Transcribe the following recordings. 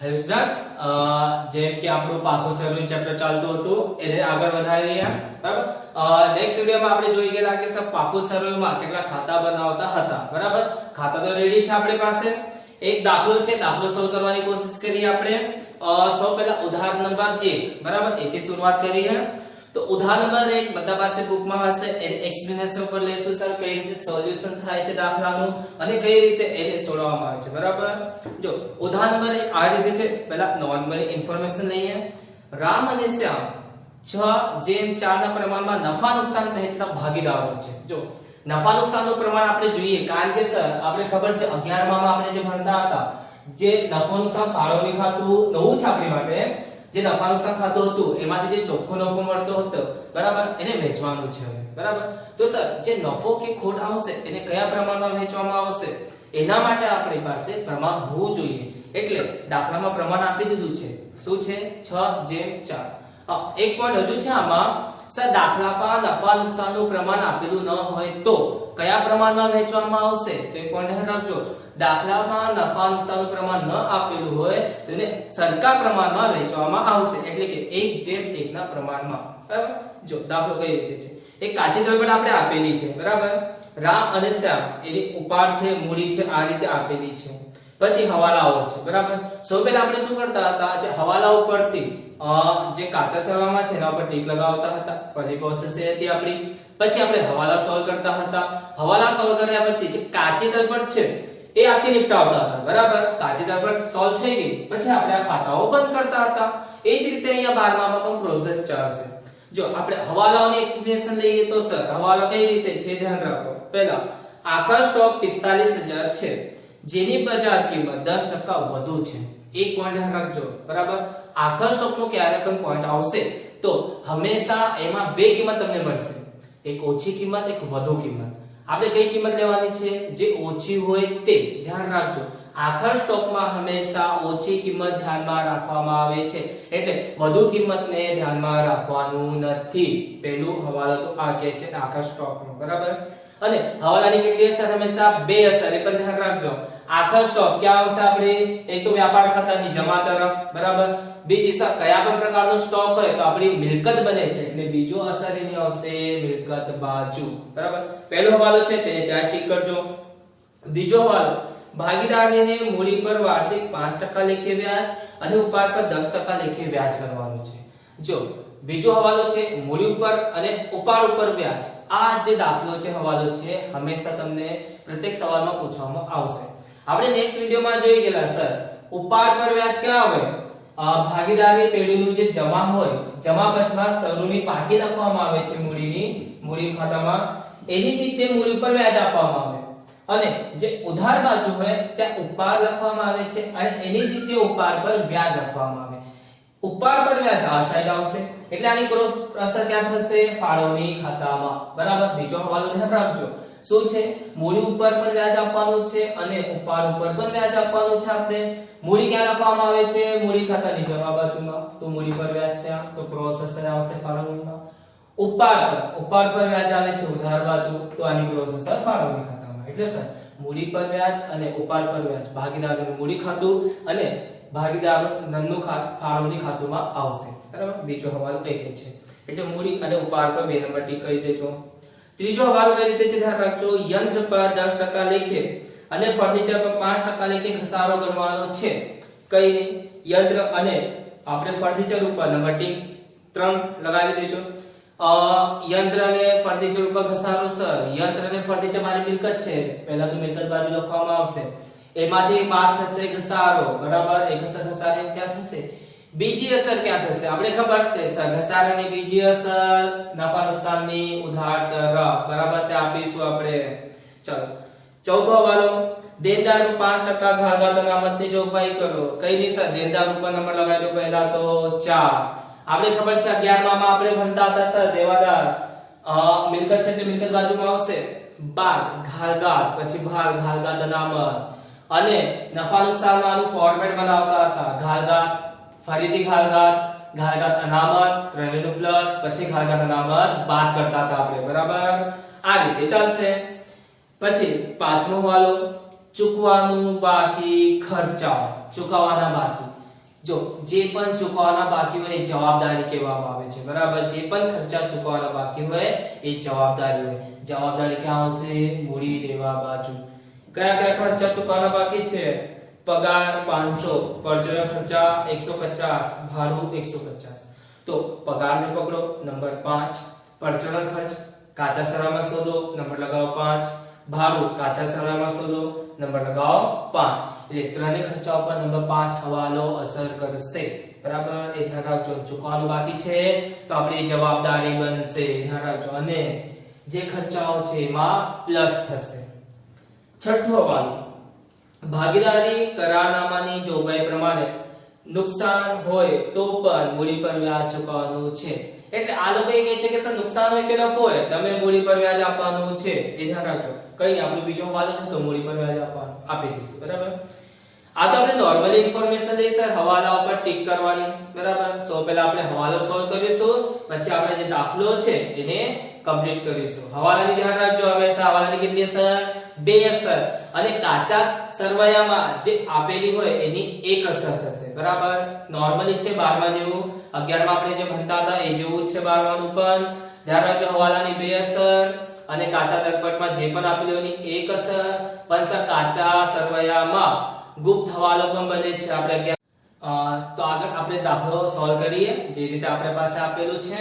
Hello students, જેમ કે આપણું પાકું સરનું ચેપ્ટર ચાલતું હતું એને આગળ વધારી રહ્યા. બરાબર. નેક્સ્ટ વિડિયોમાં આપણે જોઈ ગયા કે સર પાકું સરળમાં કેટલા ખાતા બનાવતા હતા. બરાબર. ખાતા તો રેડી છે આપણી પાસે. એક દાખલો છે, દાખલો સોલ્વ કરવાની કોશિશ કરીએ આપણે. સૌ પહેલા ઉદાહરણ નંબર 1. બરાબર, એથી શરૂઆત કરીએ. તો ઉદાહરણ નંબર 1 બધા પાસે બુકમાં હશે. એને એક્સપ્લેનેશન ઉપર લેશું સર કઈ રીતે સોલ્યુશન થાય છે દાખલાનું અને કઈ રીતે એને સોડવવામાં આવે છે. બરાબર. જો ઉદાહરણ નંબર 1 આ રીતે છે. પહેલા નોર્મલી ઇન્ફોર્મેશન લઈએ. રામ અને શ્યામ 6:4 ના પ્રમાણમાં નફા નુકસાન વહેંચતા ભાગીદારો છે. જો નફા નુકસાનનું પ્રમાણ આપણે જોઈએ, કારણ કે સર આપણે ખબર છે 11 માં આપણે જે ભણતા હતા, જે નફો નુકસાન ફાળવણી ખાતું નવું છે આપણી માટે, જે નફા નુકસાન ખાતું હતું એમાંથી જે ચોખ્ખો નફો મળતો હતો, બરાબર, એને વેચવાનું છે. બરાબર. તો સર જે નફો કે ખોટ આવશે એને કયા પ્રમાણમાં વેચવામાં આવશે એના માટે આપણી પાસે પ્રમાણ હોવું જોઈએ. એટલે દાખલામાં પ્રમાણ આપી દીધું છે. શું છે? 6:4. એક પોઈન્ટ હજુ છે આમાં, સર દાખલામાં નફા નુકસાનનું પ્રમાણ આપેલું ન હોય તો કયા પ્રમાણમાં વેચવામાં આવશે? તો એક પોઈન્ટ ધ્યાન રાખજો. દાખલામાં નફા નુકસાનનું પ્રમાણ ન આપેલું હોય તો એને સરખા પ્રમાણમાં વેચવામાં આવશે, એટલે કે 1:1 ના પ્રમાણમાં. બરાબર. જો દાખલો કઈ રીતે છે. એક કાચી દ્રવ્ય આપણે આપેલી છે. બરાબર. રામ અને શ્યામ એની ઉપાડ છે, મૂડી છે, આ રીતે આપેલી છે. પછી હવાલાઓ છે. બરાબર. સૌ પહેલા આપણે શું કરતા હતા, જે હવાલાઓ પરથી જે કાચા સરવાળામાં છે એના ઉપર ટીક લગાવતા હતા. પહેલી પ્રોસેસ એ હતી આપણી. પછી આપણે હવાલા સોલ્વ કરતા હતા. હવાલા સોલ્વ કર્યા પછી જે કાચી દરપટ છે એ આખી નિપટાવતા હતા. બરાબર. કાચી દરપટ સોલ્વ થઈ ગઈ પછી આપણે આ ખાતાઓ બંધ કરતા હતા. એ જ રીતે અહીંયા 12માં પણ પ્રોસેસ ચાલશે. જો આપણે હવાલાઓની એક્સપ્લેનેશન લઈએ તો સર હવાલા કઈ રીતે છે ધ્યાન રાખો. પહેલા આખર સ્ટોક 45000 છે, જેની બજાર કિંમત 10% વધુ છે. એક પોઈન્ટ ધ્યાન રાખજો. બરાબર. આખર સ્ટોકનો ક્યારે પણ પોઈન્ટ આવશે તો હંમેશા એમાં બે કિંમત તમને મળશે, એક ઓછી કિંમત, એક વધુ કિંમત. આપણે કઈ કિંમત લેવાની છે? જે ઓછી હોય તે. ધ્યાન રાખજો. આખર સ્ટોકમાં હંમેશા ઓછી કિંમત ધ્યાનમાં રાખવામાં આવે છે, એટલે વધુ કિંમતને ધ્યાનમાં રાખવાનું નથી. પહેલું હવાલો તો આ કે છે આખર સ્ટોકનો. બરાબર. અને હવાલાની કેટલી અસર? હંમેશા બે અસર. એ પણ ધ્યાન રાખજો. આખર સ્ટોક ક્યાં આવશે આપણે? એક તો વ્યાપાર ખાતાની જમા તરફ. બરાબર. બીજી સર કયા પણ પ્રકારનો સ્ટોક હોય તો આપણી મિલકત બને છે, એટલે બીજો અસર એની આવશે મિલકત બાજુ. બરાબર. પહેલો હવાલો છે તેને ત્યાં ટિક કરજો. બીજો હવાલો, ભાગીદારીને મૂડી પર વાર્ષિક 5% લેખે વ્યાજ અને ઉપાડ પર 10% લેખે વ્યાજ કરવાનું છે. જો બીજો હવાલો છે મૂડી ઉપર અને ઉપાડ ઉપર વ્યાજ. આ જે દાખલો છે, હવાલો છે, હંમેશા તમને પ્રત્યેક સવાલમાં પૂછવામાં આવશે. આપણે નેક્સ્ટ વિડિયોમાં જોઈ ગયેલા સર ઉપાડ પર વ્યાજ ક્યાં આવે? ભાગીદારી પેઢીનું જે જમા હોય, જમા પછમાં શરૂની પાકી લખવામાં આવે છે મૂડી ખાતામાં, એની નીચે મૂડી ઉપર વ્યાજ આપવામાં આવે. અને જે ઉધાર બાજુ હોય ત્યાં ઉપાડ લખવામાં આવે છે અને એની નીચે ઉપાડ પર વ્યાજ લખવામાં આવે. ઉપાડ પર વ્યાજ આ સાઈડ આવશે, એટલે આની ક્રોસ અસર ક્યાં થશે? ફાળવણી ખાતામાં. બરાબર. બીજો હવાલો ધ્યાન રાખજો. શું છે? મૂડી ઉપર પણ વ્યાજ આપવાનું છે અને ઉપાડ ઉપર પણ વ્યાજ આપવાનું છે. આપણે મૂડી ક્યાં લખવામાં આવે છે? મૂડી ખાતાની જમા બાજુમાં, તો મૂડી પર વ્યાજ ત્યાં, તો ક્રોસ અસર આવશે ફાળવણીમાં. ઉપાડ પર વ્યાજ આવે છે ઉધાર બાજુ, તો આની ક્રોસ અસર ફાળવણી ખાતામાં. એટલે સર મૂડી પર વ્યાજ અને ઉપાડ પર વ્યાજ ભાગીદારોનું મૂડી ખાતું અને ભાગીદારોનું નન્નું ફાળવણી ખાતુંમાં આવશે. બરાબર. બીજો હવાલો એ કે છે, એટલે મૂડી અને ઉપાડ પર 2 નંબર ટીક કરી દેજો. ત્રીજો હવાલો કઈ રીતે છે ધ્યાન રાખજો. યંત્ર પર 10% લેખે અને ફર્નિચર પર 5% લેખે ઘસારો કરવાનો છે. કઈ નહીં? યંત્ર અને આપણે ફર્નિચર ઉપર નંબર ટીક 3 લગાવી દેજો. યંત્ર અને ફર્નિચર ઉપર ઘસારો સર યંત્ર અને ફર્નિચર મારી મિલકત છે, પહેલા તો મિલકત બાજુ લખવામાં આવશે. એમાંથી બાદ થશે ઘસારો. બરાબર. એક અસર ઘસારાની ત્યાં થશે. બીજી અસર ક્યાં થશે? આપણે ખબર છે સર ઘસારાની બીજી અસર નફા નુકસાનની ઉધાર તરફ. બરાબર. તે આપીશું આપણે. ચલો ચોથો હવાલો, દેનદાર 5% ઘાઘાત અનામતની જોગવાઈ કરો. કઈ નહીં સર? દેનદાર ઉપર નંબર લગાવી દો. પહેલા તો 4. આપણે ખબર છે 11 માં આપણે ભણતા હતા સર દેવાદાર મિલકત છે તે મિલકત બાજુમાં આવશે, બાદ ઘાઘાત, પછી ભાગ ઘાઘાત અનામત અને નફા નુકસાનમાં આનું ફોર્મેટ બનાવતા હતા. ઘાઘાત, ફરીથી ઘાઘાત અનામત, ત્રણેયનું પ્લસ, પછી ઘાઘાત અનામત બાદ કરતા હતા આપણે. બરાબર. આ રીતે ચાલશે. પછી પાંચમો હવાલો, ચૂકવાનું બાકી ખર્ચા. ચૂકવવાના બાકી જો જે પણ ચૂકવવાના બાકી હોય એ જવાબદારી કહેવામાં આવે છે બરાબર જે પણ ખર્ચા ચૂકવવાના બાકી હોય એ જવાબદારી હોય જવાબદારી ક્યાં આવશે મૂડી દેવા બાજુ કયા કયા ખર્ચા ચૂકવવાના બાકી છે પગાર 500 પરચુરણ ખર્ચા 150 ભાડું 150 તો પગારને પકડો નંબર 5 પરચુરણ ખર્ચ કાચા સરવાળામાં શોધો નંબર લગાવો 5 ભાડું કાચા સરવાળામાં શોધો નંબર લગાવો 5 એટલે ત્રણેય ખર્ચાઓ પર નંબર 5 હવાલો અસર કરશે બરાબર એ ધ્યાન રાખજો ચૂકવવાનું બાકી છે તો આપણી જવાબદારી બનશે ધ્યાન રાખજો અને જે ખર્ચાઓ છે એમાં પ્લસ થશે છઠ્ઠો હવાલો ભાગીદારી કરારનામાની જોગવાઈ પ્રમાણે નુકસાન હોય તો પણ મૂડી પર વ્યાજ ચૂકવવાનું છે એટલે આ લોકો કહે છે કે સર નુકસાન હોય કે નફો હોય તમે મૂડી પર વ્યાજ આપવાનું છે એ ધ્યાન રાખજો કઈ આપણો બીજો હવાલો છે તો મૂડી પર વ્યાજ આપવાનું આપી દઈશું બરાબર આ તો આપણે નોર્મલી ઇન્ફોર્મેશન લઈ સર હવાલા ઉપર ટિક કરવાની બરાબર સો પહેલા આપણે હવાલો સોલ્વ કરીશું પછી આપણે જે દાખલો છે એને કમ્પ્લીટ કરીશું હવાલાની ધ્યાન રાખજો હંમેશા હવાલાની કેટલી અસર 2 અસર અને કાચા સરવાયામાં જે આપેલી હોય એની એક અસર થશે બરાબર નોર્મલી છે 12 માં જેવું 11 માં આપણે જે ભણતા હતા એ જેવું જ છે 12 માં પણ ધ્યાન રાખજો હવાલાની 2 અસર અને કાચા તરપટમાં જે પણ આપેલી હોય એની એક અસર પણ સર કાચા સરવાયામાં ગુપ્ત હવાલો પણ બને છે આપણે તો આગળ આપણે દાખલો સોલ્વ કરીએ જે રીતે આપણે પાસે આપેલું છે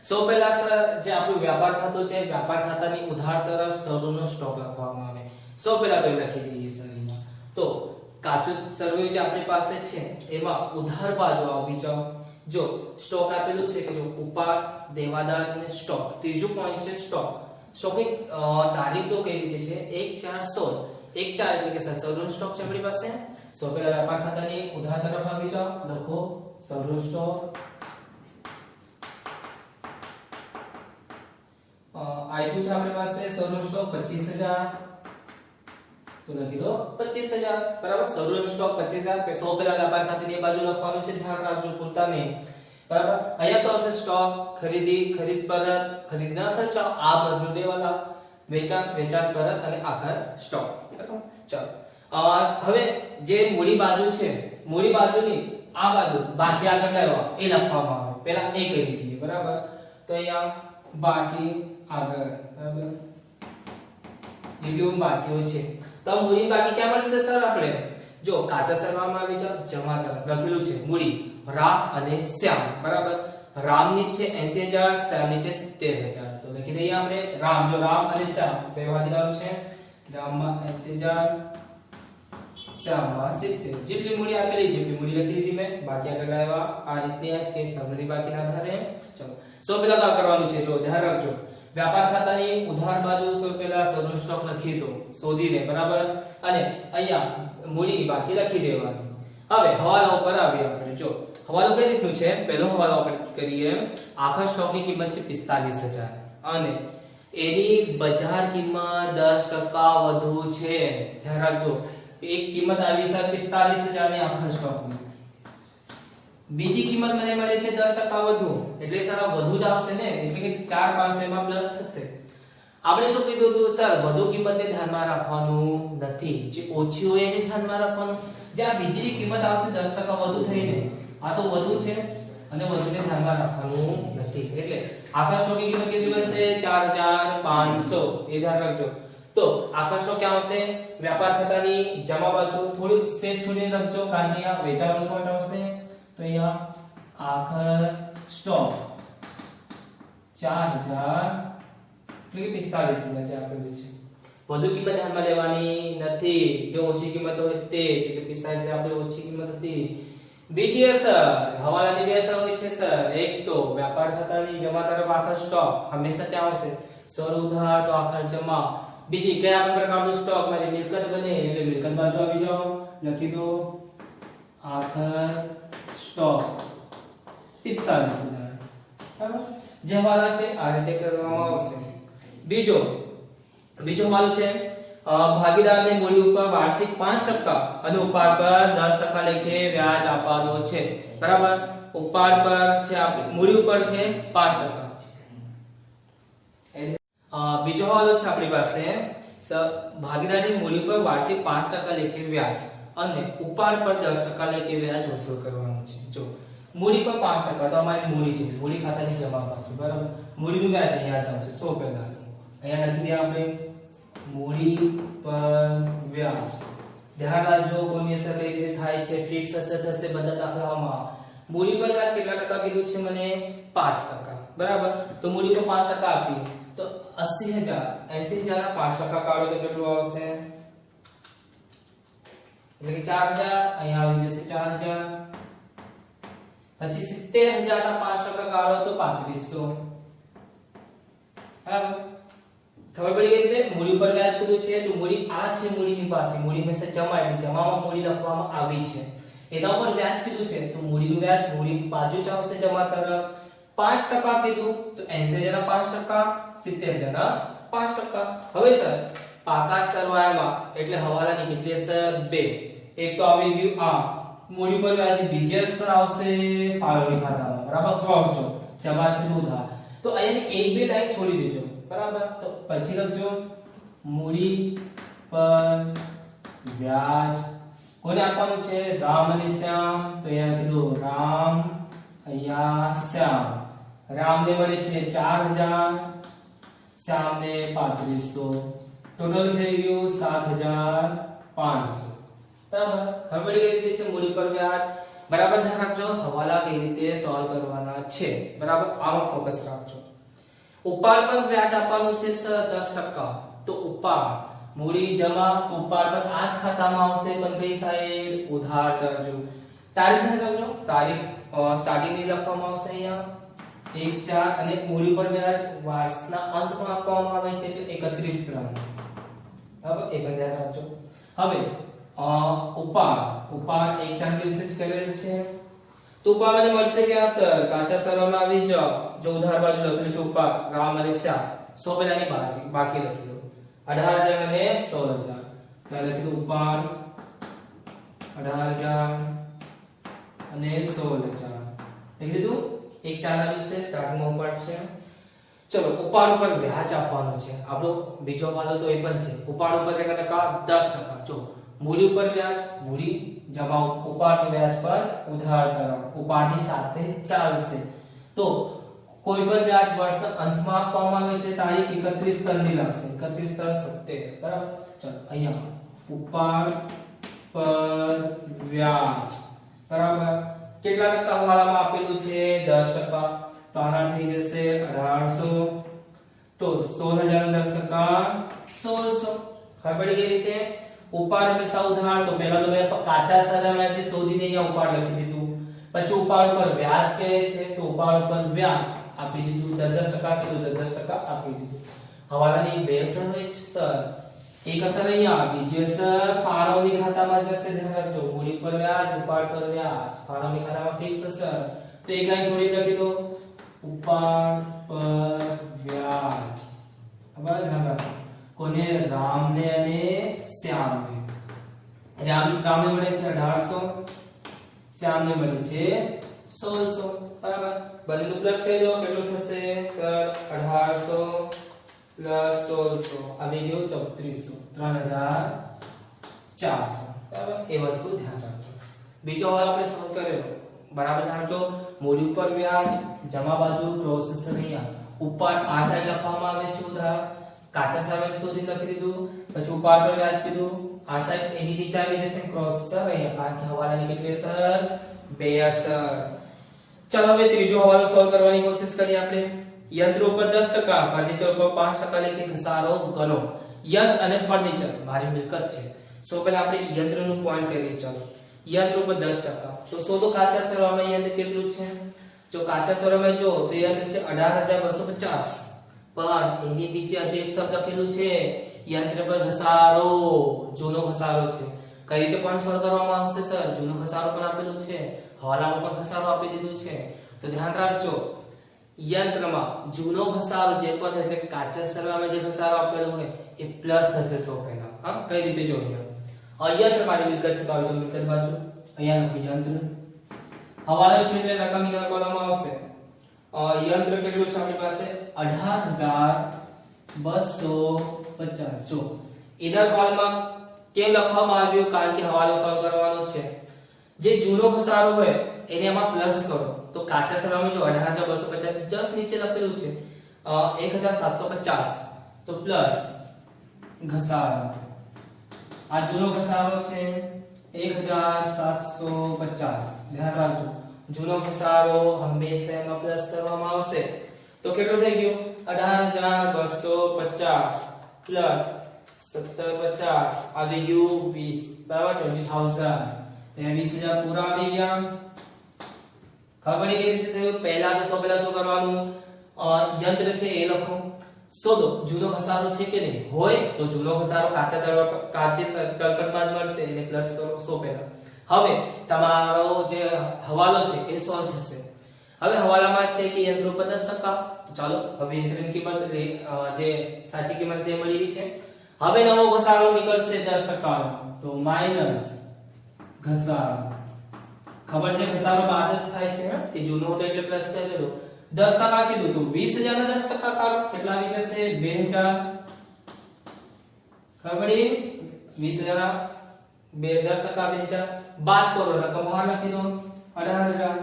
સો પહેલા સર જે આપણું વ્યાપાર ખાતું છે વ્યાપાર ખાતાની ઉધાર તરફ સરનો સ્ટોક લખવામાં આવે સો પહેલા તો લખી દઈએ સર એમાં તો કાચું સરવૈયું જે આપણી પાસે છે એમાં ઉધાર બાજુ આવી જાવ જો સ્ટોક આપેલું છે કે જો ઉપાડ દેવાદાર અને સ્ટોક ત્રીજું પોઈન્ટ છે સ્ટોકની તારીખ જો કઈ રીતે છે 1/4/16 1/4 એટલે કે સરનો સ્ટોક છે આપણી પાસે સો પહેલા વ્યાપાર ખાતાની ઉધાર તરફ આવી જાવ લખો સરનો સ્ટોક આપ્યું છે આપણી પાસે સરનો સ્ટોક 25000 તો લખી દો 25000 બરાબર સરનો સ્ટોક 25000 કે 100 પહેલા વ્યાપાર ખાતાની બાજુ લખવાનું છે ધ્યાન રાખજો ભૂલતા નહીં બરાબર અહીંયા શું આવશે સ્ટોક ખરીદી ખરીદ પરત ખરીદના ખર્ચા આ મજૂર દેવાલા વેચાણ પરત અને આખર સ્ટોક બરાબર ચાલો હવે જે મૂડી બાજુ છે મૂડી બાજુની આ બાજુ બાકી આગળ લાવવા એ લખવામાં આવે પહેલા એ કરી દઈએ બરાબર તો અહીંયા બાકી આગળ બરાબર એટલું બાકીઓ છે તો મૂડી બાકી ક્યાં મળશે સર આપણે જો કાચા સરવાળામાં આવી જાવ જમા તરફ લખેલું છે મૂડી રામ અને શ્યામ બરાબર રામની છે 80000 શ્યામની છે 70000 તો લખી દઈએ આપણે રામ અને શ્યામ બે ભાગીદારો છે રામમાં 80000 શ્યામમાં 70 જેટલી મૂડી આપેલી છે એટલી મૂડી લખી દીધી મેં બાકી આગળ લાવ્યા આ રીતે કે સમરી બાકીના આધારે ચલો સો પહેલા તો કરવાનું છે જો ધ્યાન રાખજો વ્યાપાર ખાતાની ઉધાર બાજુ સો પહેલા સરનો સ્ટોક લખી દો શોધીને બરાબર અને અહીંયા મૂડી બાકી લખી દેવાની હવે હવાલા ઉપર આવીએ આપણે જો હવાલો કઈ રીતનું છે પહેલો હવાલો આપણે કરીએ આખા સ્ટોકની કિંમત છે 45000 અને એની બજાર કિંમત 10% વધુ છે ધ્યાન રાખજો એક કિંમત આવી સર 45000 ની આખા સ્ટોકની બીજી કિંમત મને મળે છે 10% વધુ એટલે સર વધુ જ આવશે ને એટલે કે 4500 માં પ્લસ થશે આપણે શું કીધું હતું સર વધુ કિંમતને ધ્યાનમાં રાખવાનું નથી જે ઓછી હોય એને ધ્યાનમાં રાખવાનું જે આ બીજી કિંમત આવશે 10% વધુ થઈને આ તો વધુ છે અને વધુને ધ્યાનમાં રાખવાનું નથી એટલે આખા સ્ટોકની કિંમત કેટલી બનશે 4500 એ ધ્યાન રાખજો તો આખા સ્ટોક ક્યાં આવશે વ્યાપાર ખાતાની જમા બાજુ થોડી સ્પેસ છોડીને રાખજો કારણ કે આ વેચાણનો પોઈન્ટ આવશે તો અહીંયા આખર સ્ટોક 4000 એટલે 45000 જે આપેલું છે વધુ કિંમત ધ્યાનમાં લેવાની નથી જે ઓછી કિંમત હોય તે એટલે 45000 આપણે ઓછી કિંમત હતી બીજી અસર હવાલાની બે અસર હોય છે સર એક તો વ્યાપાર ખાતાની જમા તરફ આખર સ્ટોક હંમેશા ત્યાં આવશે સર ઉધાર તો આખર જમા બીજી કયા પ્રકારનો સ્ટોક માં મિલકત બને એટલે મિલકત બાજુ આવી જાઓ લખી દો આખર સ્ટોક 45000 બરાબર જે હવાલા છે આ રીતે કરવામાં આવશે બીજો હવાલો છે ભાગીદારને મૂડી ઉપર વાર્ષિક 5% અને ઉપાડ પર 10% લેખે વ્યાજ આપવાનો છે બરાબર ઉપાડ પર છે આપણી મૂડી ઉપર છે 5% બીજો હવાલો છે આપણી પાસે ભાગીદારની મૂડી ઉપર વાર્ષિક 5% લેખે વ્યાજ અને ઉપાડ પર 10% લેખે વ્યાજ વસૂલ કરવાનું છે. જો મૂડી પર 5% તો અમારી મૂડી છે, મૂડી ખાતાની જમા બાજુ, બરાબર. મૂડીનું વ્યાજ અહીંયા આવશે 100 પહેલા અહીંયા લખી દે આપણે મૂડી પર વ્યાજ. ધ્યાન રાખજો કોની અસર કઈ રીતે થાય છે, ફિક્સ અસર થશે બધા દાખલાઓમાં. મૂડી પર વ્યાજ કેટલા ટકા કીધું છે મને 5%, બરાબર. તો મૂડી પર 5% આપી તો 80000 ના 5% કાઢો તો કેટલું આવશે, એટલે કે 4000 અહીંયા આવી જશે 4000. પછી 70000 ના 5% કાઢો તો 3500, બરાબર. ખબર પડી ગઈ રીતે મૂડી પર વ્યાજ કીધું છે તો મૂડી આ છે, મૂડીની બાકી. મૂડી હંમેશા જમા એટલે જમામાં મૂડી લખવામાં આવી છે. એના ઉપર વ્યાજ કીધું છે તો મૂડીનું વ્યાજ મૂડી બાજુ જ આવશે જમા તરફ. 5% કીધું તો 80000 ના 5%, 70000 ના 5%. હવે સર પાકા સરવાળામાં એટલે હવાલાની કેટલી અસર 2. એક તો આવી ગયું આ મૂડી પર વ્યાજ, બીજી અસર આવશે ફાળવણી ખાતામાં, બરાબર. ક્રોસ જો જમા છે તો ઉધાર, તો અહીંયા એક બે લાઈન છોડી દેજો, બરાબર. તો પછી લખજો મૂડી પર વ્યાજ કોને આપવાનું છે, રામ અને શ્યામ. તો અહીંયા કીધું રામ, અહીંયા શ્યામ. રામને મળે છે 4000, શ્યામને 3500, ટોટલ થઈ ગયું 7500, બરાબર. ખબર પડી ગઈ રીતે છે મૂડી પર વ્યાજ, બરાબર. ધ્યાન રાખજો હવાલા કઈ રીતે સોલ્વ કરવાના છે, બરાબર. આમાં ફોકસ રાખજો. ઉપાડ પર વ્યાજ આપવાનું છે સર 10%, તો ઉપાડ મૂડી જમા તો ઉપાડ પર આ જ ખાતામાં આવશે, પણ કઈ સાઈડ, ઉધાર તરફ. તારીખ ધ્યાન રાખજો, તારીખ સ્ટાર્ટિંગ ની લખવામાં આવશે અહીંયા 1/4 અને મૂડી પર વ્યાજ વર્ષના અંતમાં આપવામાં આવે છે એટલે 31/3, બરાબર. એ પણ ધ્યાન રાખજો. હવે ઉપાડ 1/4 દિવસે જ કરેલ છે તો ઉપાડ મને મળશે કે આ સર કાચા સરવાળામાં આવી જાઓ. જો ઉધાર બાજુ લખેલું છે ઉપાડ રામ અને શ્યામ, 100 પહેલાની બાકી લખી દો 18000 અને 16000. પહેલા લખી દો ઉપાડ 18000 અને 16000 લખી દીધું. 1/4 ના દિવસે સ્ટાર્ટિંગમાં ઉપાડ છે. ચલો ઉપાડ ઉપર વ્યાજ આપવાનું છે. આપણો બીજો વાલો તો એ પણ છે. ઉપાડ ઉપર કેટલા ટકા 10%. જો મૂડી ઉપર વ્યાજ, મૂડી જમા ઉપાડનું વ્યાજ પર ઉધાર તરફ, ઉપાડની સાથે ચાલશે. તો કોઈ પણ વ્યાજ વર્ષના અંતમાં આપવામાં આવે છે, તારીખ 31/3 ની લાગશે, 31/3/70, બરાબર. ચલો અહીંયા ઉપાડ પર વ્યાજ, બરાબર. કેટલા ટકા હવાલામાં આપેલું છે 10%, તો આના થઈ જશે 1800. તો 16000 ના 10% 1600. ખબર પડી ગઈ રીતે. ઉપાડ હંમેશા ઉધાર, તો પહેલા તો મેં કાચા સરવાળામાંથી શોધીને અહીંયા ઉપાડ લખી દીધું. પછી ઉપાડ પર વ્યાજ કહે છે તો ઉપાડ પર વ્યાજ આપી દીધું, 10% કીધું 10% આપી દીધું. હવાલાની બે અસર હોય છે સર, એક અસર અહીંયા, બીજી અસર ફાળવણી ખાતામાં જશે. ધ્યાન રાખજો મૂડી પર વ્યાજ, ઉપાડ પર વ્યાજ, ફાળવણી ખાતામાં ફિક્સ અસર. તો એક લાઈન છોડી લખી દો ઉપાડ પર વ્યાજ, બરાબર. ધ્યાન રાખો કોને, રામને અને શ્યામને. રામને મળે છે 1800, શ્યામને મળે છે 1600, બરાબર. બંનેનું પ્લસ કરી દો કેટલું થશે સર 1800 પ્લસ 1600 આવી ગયું 3400, 3400, બરાબર. એ વસ્તુ ધ્યાન રાખજો. બીજો હવે આપણે સોલ્વ કર્યો, બરાબર. ધ્યાન રાખજો મૂડી ઉપર વ્યાજ, જમા બાજુ પ્રોસેસ અહીંયા ઉપર આ સાઈડ લખવામાં આવે છે ઉધાર, કાચા સરવાળા સુધી લખી દીધું. પછી ઉપાડ પર વ્યાજ કીધું, આ સાઈડ એની નીચે આવી જશે ક્રોસ અસર અહીંયા, કારણ કે હવાલાની કેટલી અસર 2 અસર. ચાલો હવે ત્રીજો હવાલો સોલ્વ કરવાની કોશિશ કરીએ આપણે. યંત્ર ઉપર 10%, ફર્નિચર ઉપર 5% લેખે ઘસારો ગણો. યંત્ર અને ફર્નિચર મારી મિલકત છે. સો પહેલા આપણે યંત્રનું પોઈન્ટ કરીએ. ચાલો યંત્ર ઉપર 10%, તો શોધો કાચા સરવાળામાં યંત્ર કેટલું છે. જો કાચા સરવાળામાં જો તો યંત્ર છે 18250, પણ એની નીચે હજુ એક શબ્દ લખેલું છે યંત્ર પર ઘસારો, જૂનો ઘસારો છે. કઈ રીતે પણ સોલ્વ કરવામાં આવશે સર, જૂનો ઘસારો પણ આપેલું છે, હવાલામાં પણ ઘસારો આપી દીધું છે. તો ધ્યાન રાખજો યંત્રમાં જૂનો ઘસારો જે પણ એટલે કાચા સરવાળામાં જે ઘસારો આપેલો હોય એ પ્લસ થશે 100 પહેલા. હા, કઈ રીતે જો અહીંયા યંત્ર મારી મિલકત છે તો આવી મિલકત બાજુ અહીંયા લખી યંત્ર, હવાલો છે એટલે રકમની કોલમમાં આવશે. યંત્ર કેટલું છે આપણી પાસે 18250. જો ઇધર કોલમમાં કેમ લખવામાં આવ્યું? કારણ કે હવાલો સોલ્વ કરવાનો છે. જે જૂનો ઘસારો હોય એને એમાં પ્લસ કરો તો કાચા સરવાળામાં જો 18250 જસ્ટ નીચે લખેલું છે 1750 તો પ્લસ ઘસારો, આ જૂનો ઘસારો છે 1750. ધ્યાન રાખજો જૂનો ઘસારો હંમેશા એમાં પ્લસ કરવામાં આવશે. તો કેટલું થઈ ગયું? 18250 પ્લસ 1750 આવી ગયું 20 બરાબર 20000. તો 20000 પૂરા આવી ગયા. ખબર પડી કેવી રીતે થયું? પહેલા તો પહેલા શું કરવાનું? યંત્ર છે એ લખો. શોધો જૂનો ઘસારો છે કે નહીં હોય તો જૂનો ઘસારો કાચી સર્કલમાં જ મળશે એને પ્લસ કરો 100 પહેલા. હવે તમારો જે હવાલો છે એ સોલ્વ થશે. હવે હવાલામાં છે કે યંત્ર ઉપર 10%. તો ચાલો હવે યંત્રની કિંમત જે સાચી કિંમત તે મળી ગઈ છે. હવે નવો ઘસારો નીકળશે 10% તો માઈનસ ઘસારો. ખબર છે ઘસારો બાદ જ થાય છે એ જૂનો હતો એટલે પ્લસ કરી દેજો. 10% કીધું તો 20000 ના 10% કાઢો કેટલા આવી જશે? 2000. ખબર પડી? 20000 ના 10% 2000 બાદ કરો રકમ બહાર નાખી દો 18000.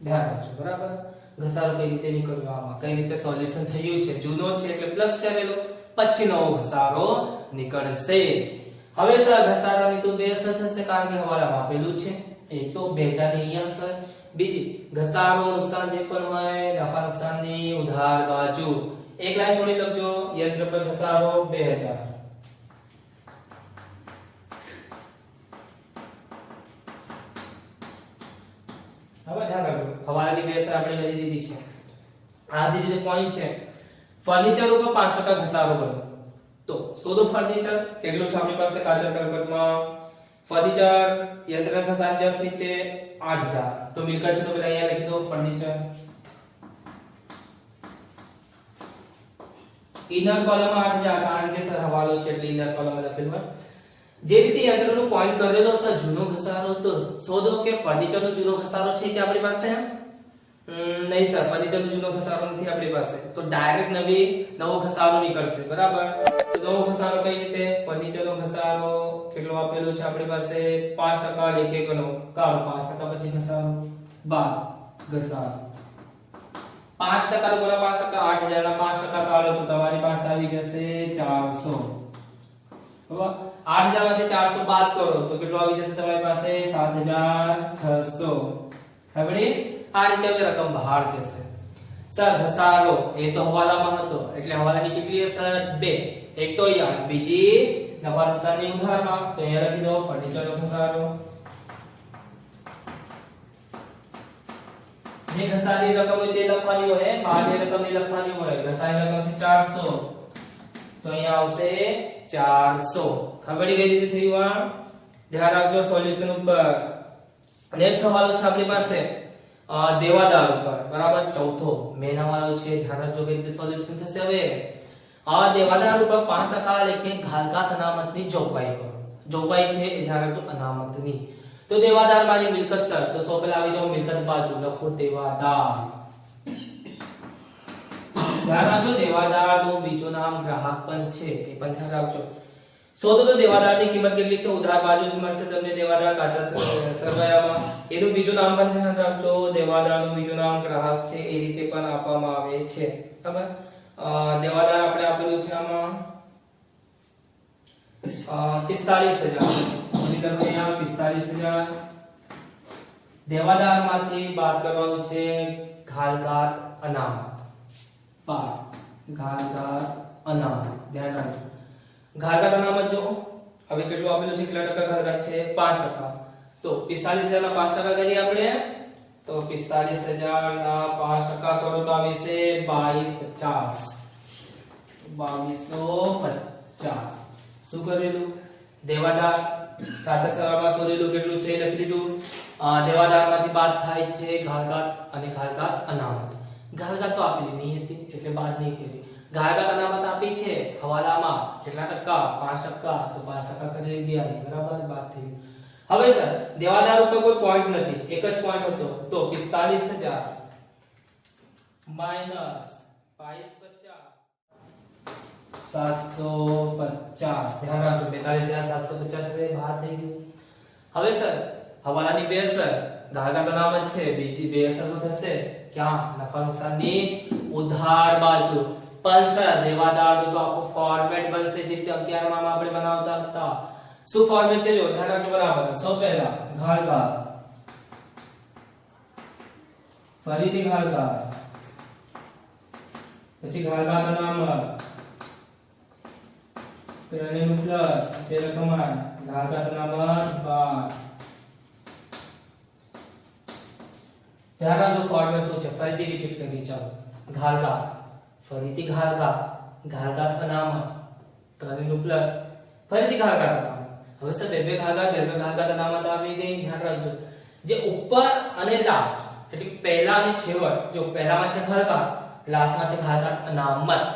ધ્યાન રાખજો બરાબર. ઘસારો કઈ રીતે નીકળ્યો આમાં કઈ રીતે સોલ્યુશન થયું છે? જૂનો છે એટલે પ્લસ કરેલો પછી નવો ઘસારો નીકળશે. હવે સર ઘસારાની તો બે અસર થશે કારણ કે હવાલામાં આપેલું છે. એક તો 2000 ની અસર, બીજી ઘસારો નુકસાન જે પણ હોય નફા નુકસાનની ઉધાર બાજુ. એક લાઈન છોડી લખજો યંત્ર પર ઘસારો 2000. હવે ધ્યાન રાખજો હવાલાની બે અસર આપણે કરી દીધી છે. આ જે રીતે પોઈન્ટ છે ફર્નિચર ઉપર 5% ઘસારો બનો તો શોધો ફર્નિચર કેટલું છે આપણી પાસે કાચા કરકટમાં. ફર્નિચર યંત્ર ઘસારો જસ્ટ નીચે 8000 તો મિલકત છે તો પેલા અહીંયા લખી દો ફર્નિચર. ઇનર કોલમમાં 8000 કારણ કે સર હવાલો છે એટલે ઇનર કોલમમાં લખેલું હોય. જે રીતે યંત્રનો પોઈન્ટ કરેલો સર જૂનો ઘસારો તો શોધો કે ફર્નિચરનો જૂનો ઘસારો છે કે આપણી પાસે? નહીં સર ફર્નિચરનો જૂનો ઘસારો નથી આપણી પાસે. તો ડાયરેક્ટ નવો ઘસારો નીકળશે બરાબર. તો નવો ઘસારો કઈ રીતે? ફર્નિચરનો ઘસારો કેટલો આપેલો છે આપણી પાસે? 5% લેખેકનો કાઢો 5% પછી ઘસારો 12 ઘસારો 5% તો બોલા 5% 8000 ના 5% કાઢો તો તમારી પાસે આવી જશે 400. બરાબર 8000 માંથી 400 બાદ કરો તો કેટલો આવી જશે તમારી પાસે? 7600. ખબર પડી? આ રીતે હવે રકમ બહાર જશે. સર ઘસારો એ તો હવાલામાં હતો એટલે હવાલાની કેટલી અસર? 2. એક તો અહીંયા બીજી નફા નુકસાનની ઉધારમાં તો અહીંયા લખી દો ફર્નિચરનો ઘસારો. જે ઘસારી રકમ હોય તે લખવાની હોય બાહ્ય રકમ ની લખવાની હોય. ઘસારી રકમ છે 400 તો અહીંયા આવશે 400. ખબર પડી કઈ રીતે થયું? આ ધ્યાન રાખજો સોલ્યુશન ઉપર. નેક્સ્ટ સવાલ છે આપણી પાસે દેવાદાર ઉપર બરાબર. ચોથો મેન હવાલો છે. ધ્યાન રાખજો કઈ રીતે સોલ્યુશન થશે. હવે આ દેવાદાર ઉપર 5% લેખે ઘાલકાત અનામતની જોગવાઈ કરો. જોગવાઈ છે એ ધ્યાન રાખજો અનામતની. તો દેવાદાર મારી મિલકત સર તો સૌ પહેલા આવી જાઓ મિલકત બાજુ લખો દેવાદાર. ધ્યાન રાખજો દેવાદારનું બીજું નામ ગ્રાહક પણ છે એ પણ ધ્યાન રાખજો. શોધો તો દેવાદારની કિંમત કેટલી છે? ઉધાર બાજુ જ મળશે તમને દેવાદાર કાચા સરવાળામાં. એનું બીજું નામ પણ ધ્યાન રાખજો. દેવાદારનું બીજું નામ ગ્રાહક છે એ રીતે પણ આપવામાં આવે છે. બરાબર. દેવાદાર આપણે આપેલું છે આમાં 45000. દેવાદારમાંથી બાદ કરવાનું છે ઘાલકાત અનામત. ઘાલકાત અનામત ધ્યાન રાખજો. ઘાલકાત અનામત જો હવે કેટલું આપેલું છે? કેટલા ટકા ઘાલકાત છે? 5%. તો 45000 ના 5% કરીએ આપણે તો 45000 ના 5% કરો તો આવે છે 2250. 2250. શું કરેલું? દેવાદાર કાચા સરવાળામાં શોધેલું કેટલું છે લખી દીધું. દેવાદારમાંથી બાદ થાય છે ઘાલકાત અને ઘાલકાત અનામત. ઘાલકાત તો આપેલી નહીં હતી એટલે બાદ નહીં કરી. ઘાલકાત અનામત આપી છે હવાલામાં કેટલા ટકા? 5%. તો 5% કરી લીધી આની બરાબર બાદ થઈ. હવે સર દેવાદાર ઉપર કોઈ પોઈન્ટ નથી એક જ પોઈન્ટ હતો તો 45000 - 2250 750 ધ્યાન રાખજો 42750 છે બહાર થઈ ગયું હવે સર હવાલાની બે અસર ધારકા અનામત છે બીજી બે અસર શું થશે ક્યાં નફા નુકસાનની ઉધાર બાજુ પણ સર રેવાદાર તો આખો ફોર્મેટ બનશે જે 11 માં આપણે બનાવતા હતા શું ફોર્મેટ છે જો ધ્યાન રાખજો બરાબર સૌ પહેલા ઘાલકા ફરીથી ઘાલકા પછી ઘાલકા અનામત ત્રણેયનું પ્લસ તે રકમાન ઘાલકા અનામત બાર ધ્યાન રાખજો ફોર્મેટ શું છે ફરીથી રિપીટ કરીએ ચાલો ઘાલકા ફરીથી ઘાલકા ઘાલકા અનામત ત્રણેયનું પ્લસ ફરીથી ઘાલકા અનામત હવે સર બે ઘાલકા અનામત આવી ગઈ ધ્યાન રાખજો જે ઉપર અને લાસ્ટ એટલે પહેલા અને છેવટ જો પહેલામાં છે ઘાલકા લાસ્ટમાં છે ઘાલકા અનામત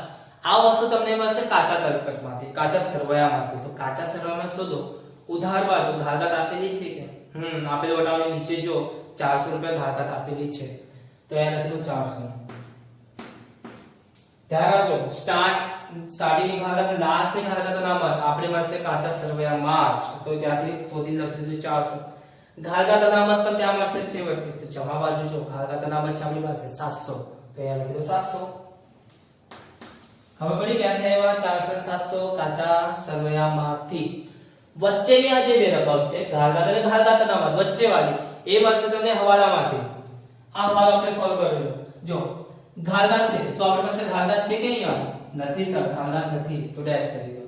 આ વસ્તુ તમને મળશે કાચા તર્કમાંથી કાચા સરવાયામાંથી તો કાચા સરવાયામાં શોધો ઉધાર બાજુ ઘાલકા આપેલી છે કે આપેલ વટાવની નીચે જો 400 રૂપિયા ઘાલકા આપેલી છે તો અહીંયા લખેલું 400 ધ્યાન રાખજો સ્ટાર્ટિંગ ઘાલકા લાસ્ટ ની ઘાલકા અનામત આપણે મળશે કાચા સરવાયામાં જ તો ત્યાંથી શોધી લખેલું 400 ઘાલકા અનામત પણ ત્યાં મળશે છેવટે તો જમા બાજુ જો ઘાલકા અનામત છે આપણી પાસે 700 તો અહીંયા લખેલું 700 ખબર પડી ક્યાંથી આવ્યા 400 700 કાચા સરવાયામાંથી વચ્ચેની આ જે બે રકમ છે ઘાલકા અને ઘાલકા અનામત વચ્ચે વાળી એ મળશે તમને હવાલામાંથી આ હવાલો આપણે સોલ્વ કરેલો જો ઘાલકા છે તો આપણી પાસે ઘાલકા છે કે અહીંયા નથી સર ઘાલકા નથી તો ડેશ કરી દો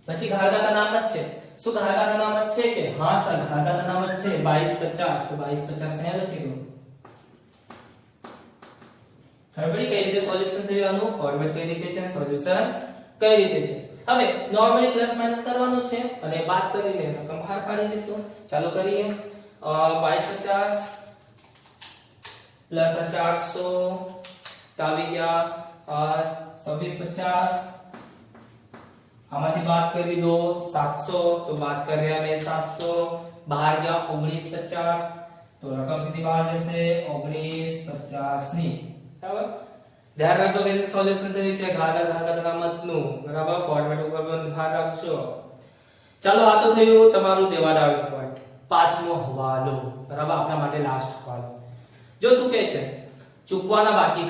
પછી ઘાલકા અનામત છે શું ઘાલકા અનામત છે કે હા સર ઘાલકા અનામત છે 2250 તો 2250 અહીંયા લખી દો ખબર કઈ રીતે સોલ્યુશન થયું આનું ફોર્મેટ કઈ રીતે છે સોલ્યુશન કઈ રીતે છે હવે નોર્મલી પ્લસ માઈનસ કરવાનું છે અને બાદ કરીને રકમ બહાર કાઢી દઈશું ચાલો કરીએ 2250 પ્લસ 400 તો આવી ગયા 2650 આમાંથી બાદ કરી દો 700 તો બાદ કર્યા મેં 700 બહાર ગયા 1950 તો રકમ સીધી બહાર જશે 1950 ની બરાબર ધ્યાન રાખજો કે સોલ્યુશન થયું છે ઘાલકા અનામતનું બરાબર ફોર્મેટ ઉપર પણ ધ્યાન રાખજો ચાલો આ તો થયું તમારું દેવાદાર પોઈન્ટ પાંચમો હવાલો બરાબર આપણા માટે લાસ્ટ હવાલો જો શું કહે છે ચૂકવાના બાકી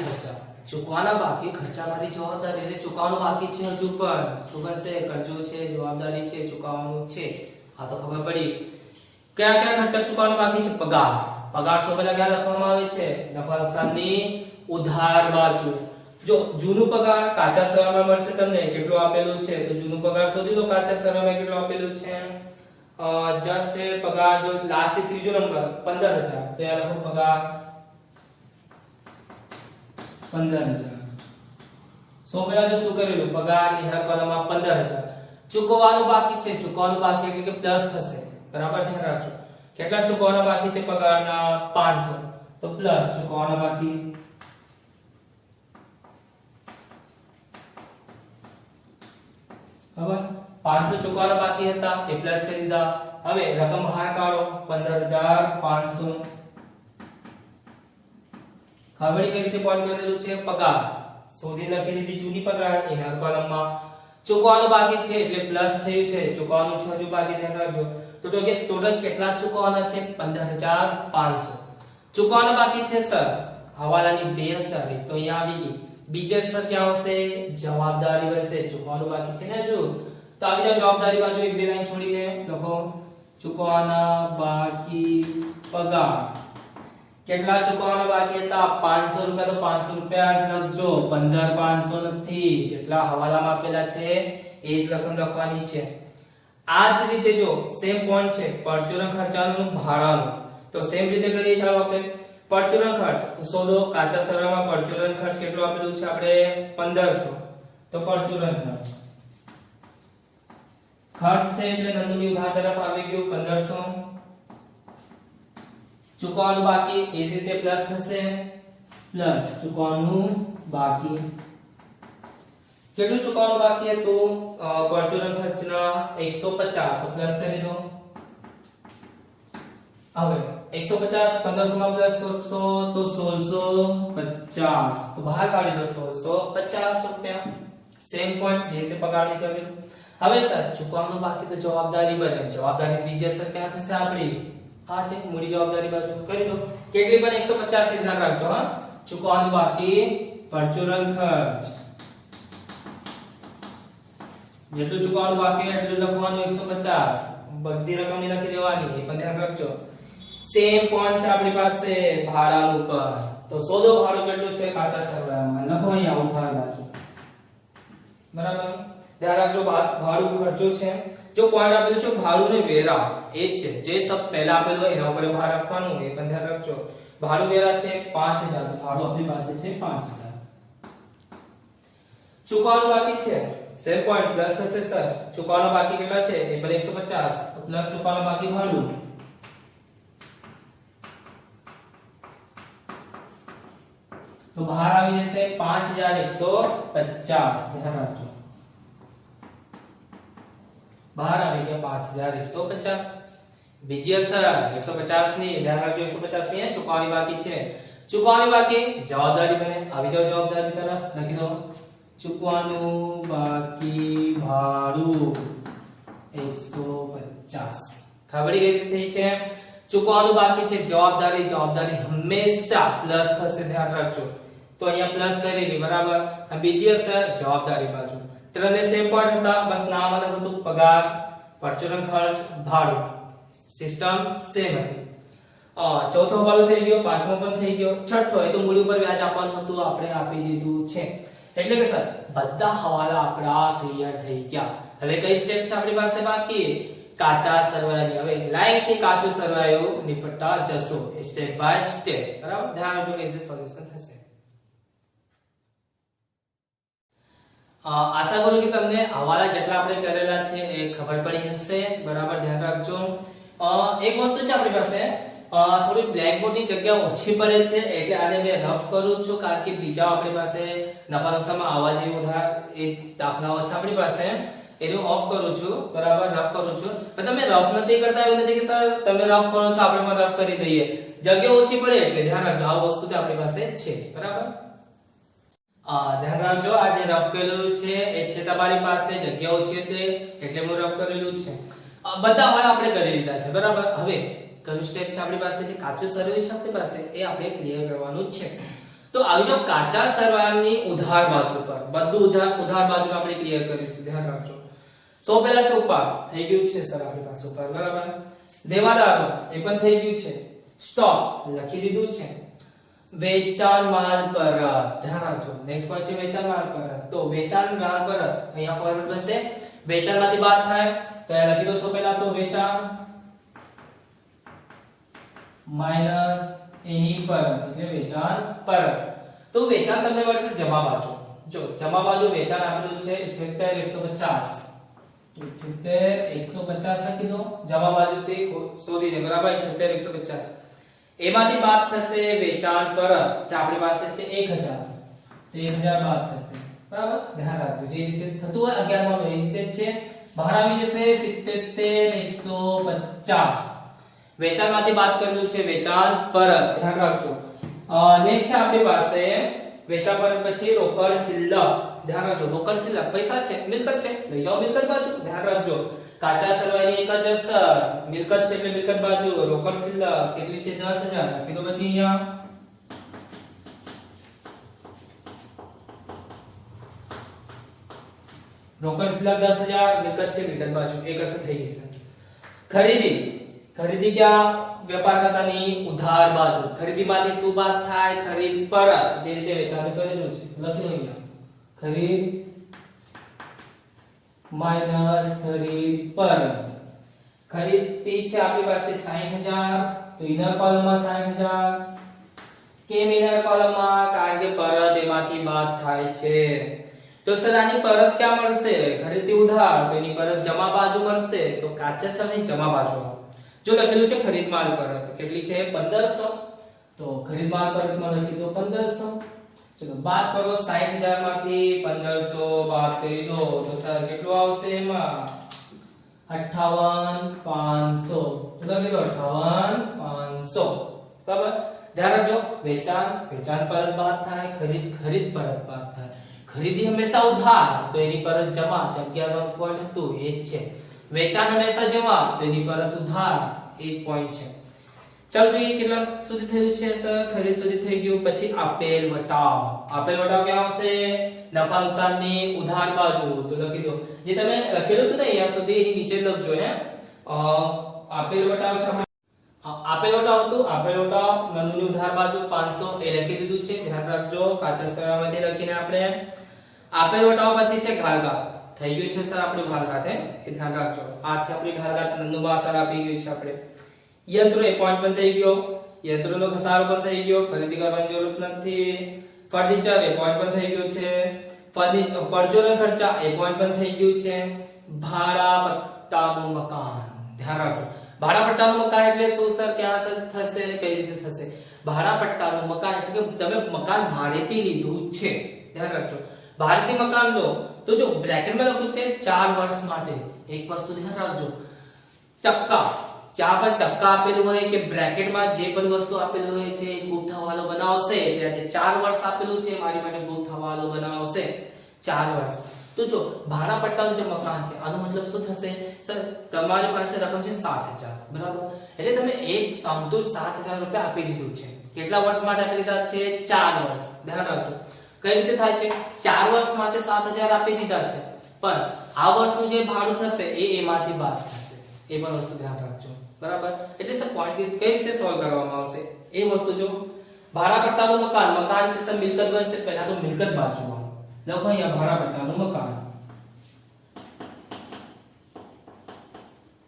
ખર્ચા મારી જવાબદારી એટલે ચૂકવવાનું બાકી છે હજુ પણ શું બનશે કરજો છે જવાબદારી છે ચૂકવવાનું છે આ તો ખબર પડી કયા ખર્ચા ચૂકવવાનું બાકી છે પગાર સો પહેલા ક્યાં લખવામાં આવે છે નફા નુકસાનની ઉધાર બાજુ જો જૂનું પગાર કાચા સરવાયામાં મળશે તમને કેટલું આપેલું છે તો જૂનું પગાર શોધી લો કાચા સરવાયામાં કેટલું આપેલું છે જસ્ટ પગાર જો લાસ્ટ થી ત્રીજો નંબર 15000 તો યાર લખો પગાર 15000 સો પહેલા જો શું કરેલું પગાર ઇનર કોલમમાં 15000 ચૂકવવાનું બાકી એટલે કે પ્લસ થશે બરાબર ધ્યાન રાખજો કેટલા ચૂકવવાના બાકી છે પગારના 500 તો પ્લસ ચૂકવવાના બાકી હવે 500 ચૂકવવાના બાકી હતા એ પ્લસ કરી દીધા હવે રકમ બહાર કાઢો 15500 ખબર કઈ રીતે પોઈન્ટ કરેલું છે પગાર શોધી લખી દીધી જૂની પગાર એના કોલમમાં ચૂકવવાનું બાકી છે એટલે પ્લસ થયું છે ચૂકવવાનું છે હજુ બાકી ધ્યાન રાખજો તો કે ટોટલ કેટલા ચૂકવવાના છે 15500 ચૂકવવાના બાકી છે સર હવાલાની બે અસર તો અહીંયા આવી ગઈ બીજી અસર ક્યાં આવશે જવાબદારી બનશે ચૂકવવાનું બાકી છે ને હજુ તો આવી જાવ જવાબદારી બાજુ એક બે લાઈન છોડીને લખો ચૂકવવાના બાકી પગાર કેટલા ચૂકવવાના બાકી હતા 500 રૂપિયા તો 500 રૂપિયા જ લખજો 15500 નથી જેટલા હવાલામાં આપેલા છે એ જ રકમ લખવાની છે આ જ રીતે જો સેમ પોઈન્ટ છે પરચુરણ ખર્ચાનું ભાડાનું તો સેમ રીતે કરીએ ચાલો આપણે પરચુરણ ખર્ચ તો શોધો કાચા સરવાયામાં પરચુરણ ખર્ચ કેટલો આપેલું છે આપણે 1500 તો પરચુરણ ખર્ચ છે એટલે નંદુની ઉધાર તરફ આવી ગયું 1500 ચૂકવવાનું બાકી એ જ રીતે પ્લસ થશે પ્લસ ચૂકવવાનું બાકી કેટલું ચૂકવવાનું બાકી હતું પરચુરણ ખર્ચના 150 તો પ્લસ કરી દો હવે 150 1500 માં પ્લસ કરશો તો 1650 તો બહાર કાઢી દો 1650 રૂપિયા સેમ પોઈન્ટ જે રીતે પગાર નીકળ્યો. હવે સર ચૂકવવાનું બાકી તો જવાબદારી બને. જવાબદારી બીજી અસર ક્યાં થશે આપણી? આ છે મૂડી જવાબદારી બાજુ કરી દો. કેટલી બને? 150 થી ધ્યાન રાખજો. હા, ચૂકવવાનું બાકી પરચુરણ ખર્ચ જેટલું ચૂકવવાનું બાકી હોય એટલું લખવાનું 150. બધી રકમ ની લખી દેવાની એ પણ ધ્યાન રાખજો. સેમ પોઈન્ટ છે આપણી પાસે ભાડાનું પર. તો શોધો ભાડું કેટલું છે કાચા સરવાળામાં. લખો અહીંયા ઉધાર બાજુ. બરાબર, ધ્યાન રાખજો ભાડું ખર્ચો છે. જો પોઈન્ટ આપેલું છે ભાડું ને વેરા એ છે જે સબ પહેલા આપેલું એના ઉપર ભાર રાખવાનું એ પણ ધ્યાન રાખજો. ભાડું વેરા છે 5000 તો ભાડું આપણી પાસે છે 5000. ચૂકવવાનું બાકી છે સેમ પોઈન્ટ પ્લસ થશે સર. ચૂકવવાનું બાકી કેટલા છે? એ પણ 150 તો પ્લસ ચૂકવવાનું બાકી ભાડું. તો બહાર આવી જશે 5150. ધ્યાન રાખજો બહાર આવી ગયા 5150. બીજી અસર 150 ની ધ્યાન રાખજો. 150 ની ચૂકવવાની બાકી છે. ચૂકવવાની બાકી જવાબદારી બને. આવી જાવ જવાબદારી તરફ લખી દો. ચૂકવવાનું બાકી ભાડું 150. ખબર થઈ છે? ચૂકવવાનું બાકી છે જવાબદારી. જવાબદારી હંમેશા પ્લસ થશે ધ્યાન રાખજો. તો અહીંયા પ્લસ કરેલી બરાબર. આ બીજી અસર જવાબદારી બાજુ. ત્રણે સેમ પોઈન્ટ હતા બસ નામ અલગ હતું. પગાર, પરચુરણ ખર્ચ, ભાડું. સિસ્ટમ સેમ હતી. ચોથો હવાલો થઈ ગયો, પાંચમો પણ થઈ ગયો. છઠ્ઠો એ તો મૂડી ઉપર વ્યાજ આપવાનું હતું આપણે આપી દીધું છે. એટલે કે સર બધા હવાલા આપણા ક્લિયર થઈ ગયા. હવે કઈ સ્ટેપ છે આપણી પાસે બાકી? કાચા સરવાળાની. હવે લાઈન થી કાચું સરવાળું નિપટતા જશો સ્ટેપ બાય સ્ટેપ. બરાબર, ધ્યાન રાખજો કે રીતે સોલ્યુશન થશે. આશા કરું કે તમને હવાલા જેટલા આપણે કરેલા છે એ ખબર પડી હશે. બરાબર, ધ્યાન રાખજો. એક વસ્તુ છે આપણી પાસે થોડી બ્લેકબોર્ડ ની જગ્યા ઓછી પડે છે એટલે આને મેં રફ કરું છું કારણ કે બીજા આપણી પાસે નફા નુકસાનમાં આવા જેવી ઉધાર એ દાખલાઓ છે આપણી પાસે એનું ઓફ કરું છું. બરાબર, રફ કરું છું. પણ તમે રફ નથી કરતા એવું નથી કે સર તમે રફ કરો છો આપણે પણ રફ કરી દઈએ. જગ્યા ઓછી પડે એટલે ધ્યાન રાખજો આ વસ્તુ તો આપણી પાસે છે. બરાબર, ધ્યાન રાખજો આ જે રફ કરેલું છે એ છે તમારી પાસે. જગ્યા ઓછી હતી એટલે હું રફ કરેલું છે. બધા હાલ આપણે કરી લીધા છે. બરાબર, હવે કયું સ્ટેપ છે આપણી પાસે? જે કાચું સરવાળું છે આપણી પાસે એ આપણે ક્લિયર કરવાનું છે. તો આવી જાવ કાચા સરવાળાની ઉધાર બાજુ પર. બધું ઉધાર બાજુ આપણે ક્લિયર કરીશું. ધ્યાન રાખજો. સો પહેલા છે ઉપર થઈ ગયું છે સર આપણી પાસે ઉપર. બરાબર, દેવાદારો એ પણ થઈ ગયું છે. સ્ટોક લખી દીધું છે. વેચાણ માલ પરત ધ્યાન રાખજો. નેક્સ્ટ પોઈન્ટ છે વેચાણ માલ પરત. તો વેચાણ માલ પરત અહીંયા ફોર્મેટ બનશે વેચાણમાંથી બાદ થાય તો અહીંયા લખી દો. સો પહેલા તો વેચાણ માઈનસ એની પરત એટલે વેચાણ પરત. તો વેચાણ તમને મળશે જમા બાજુ. જો જમા બાજુ વેચાણ આપેલું છે 78150. 78150 લખી દો. જમા બાજુથી શોધી દે. બરાબર, 78150 એમાંથી બાદ થશે વેચાણ પરત જે આપણી પાસે છે 1000. તો 1000 બાદ થશે. બરાબર, ધ્યાન રાખજો જે રીતે થતું હોય 11 માં એ રીતે જ છે. બહાર આવી જશે 77150. વેચાણમાંથી બાદ કરેલું છે વેચાણ પરત. ધ્યાન રાખજો. નેક્સ્ટ છે આપણી પાસે વેચાણ પરત પછી રોકડ શિલ્લક. ધ્યાન રાખજો રોકડ શિલ્લક પૈસા છે મિલકત છે લઈ જાઓ મિલકત બાજુ. ધ્યાન રાખજો કાચા સરવાળાની એક જ અસર મિલકત છે એટલે મિલકત બાજુ. રોકડ શિલ્લક કેટલી છે 10000. લખી દો પછી અહીંયા રોકડ શિલ્લક 10000 મિલકત છે મિલકત બાજુ. એક અસર થઈ ગઈ છે. ખરીદી ખરીદી ક્યાં? વેપાર ખાતાની ઉધાર બાજુ. ખરીદીમાંથી શું બાદ થાય? ખરીદ પરત જે રીતે વેચાણ કરેલું છે લખી દો અહીંયા. ખરીદ માઈનસ ખરીદ પરત. ખરીદી છે આપણી પાસે 60000 તો ઇનર કોલમમાં 60000. કેમ ઇનર કોલમમાં? કારણ કે પરત એમાંથી બાદ થાય છે. તો સર આની પરત ક્યાં મળશે? ખરીદી ઉધાર તો એની પરત જમા બાજુ મળશે. તો કાચા સરવાળાની જમા બાજુ જો લખેલું છે ખરીદ માલ પરત કેટલી છે 1500. તો ખરીદ માલ પરતમાં લખી દો 1500. ચલો બાદ કરો 60000 માંથી 1500 બાદ કરી દો તો સર કેટલું આવશે એમાં 58500. તો લખી દો 58500. બરાબર, ધ્યાન રાખજો વેચાણ વેચાણ પરત બાદ થાય. ખરીદ ખરીદ પરત બાદ થાય. ખરીદી હંમેશા ઉધાર તો એની પરત જમા, જગ્યાનો પોઈન્ટ હતું એ જ છે. વેચાણ હંમેશા જમા તો એની પરત ઉધાર, એ જ પોઈન્ટ છે. ચાલો જોઈએ કેટલા સુધી થયું છે સર. ખરીદ સુધી થઈ ગયું. પછી આપેલ વટાવ. આપેલ વટાવ ક્યાં આવશે? નફા નુકસાનની ઉધાર બાજુ. તો લખી દો જે તમે લખેલું હતું ને અહીંયા સુધી એની નીચે લખજો. હે આપેલ વટાવ છે. આપેલ વટાવ હતું. આપેલ વટાવ નનુની ઉધાર બાજુ 500 એ લખી દીધું છે. ધ્યાન રાખજો. કાચા સરળામાંથી લખીને આપણે આપેલ વટાવ પછી છે ઘાલઘાત. થઈ ગયું છે સર આપણું ઘાલઘાત. એ ધ્યાન રાખજો. આ છે આપણી ઘાલઘાત. નનુમાં સર આપી ગયું છે આપણે. યંત્રો એ પોઈન્ટ પણ થઈ ગયો. યંત્રનો ઘસારો પણ થઈ ગયો. ખરીદી કરવાની જરૂર નથી. ફર્નિચર એ પોઈન્ટ પણ થઈ ગયો છે. પરચુરણ ખર્ચા એ પોઈન્ટ પણ થઈ ગયું છે. ભાડા પટ્ટાનું મકાન. ધ્યાન રાખજો. ભાડા પટ્ટાનું મકાન એટલે શું સર? ક્યાં થશે? કઈ રીતે થશે? ભાડા પટ્ટાનું મકાન એટલે કે તમે મકાન ભાડેથી લીધું છે. ધ્યાન રાખજો. ભાડેથી મકાન લો તો જો બ્રેકેટમાં લખ્યું છે 4 વર્ષ માટે. એક વસ્તુ ધ્યાન રાખજો. ટક્કા જ્યાં પણ ટક્કા આપેલું હોય કે બ્રેકેટમાં જે પણ વસ્તુ આપેલું હોય છે ગુપ્ત હવાલો બનાવશે. એટલે જે 4 વર્ષ આપેલું છે મારી માટે ગુપ્ત હવાલો બનાવશે 4 વર્ષ. તો જો ભાડા પટ્ટાનું જે મકાન છે આનો મતલબ શું થશે સર? તમારી પાસે રકમ છે 7000, બરાબર? એટલે તમે એક સમતોલ 7000 રૂપિયા આપી દીધું છે. કેટલા વર્ષ માટે આપી દીધા છે? 4 વર્ષ. ધ્યાન રાખજો. કઈ રીતે થાય છે? 4 વર્ષ માટે 7000 આપી દીધા છે, પણ આ વર્ષનું જે ભાડું થશે એ એમાંથી બાદ થશે. એ પણ વસ્તુ ધ્યાન રાખજો, બરાબર? એટલે સર પોઈન્ટ કઈ રીતે સોલ્વ કરવામાં આવશે એ વસ્તુ જો. ભાડા પટ્ટાનું મકાન. મકાન છે સર મિલકત બનશે. પહેલા તો મિલકત બાજુમાં લખો અહીંયા ભાડા પટ્ટાનું મકાન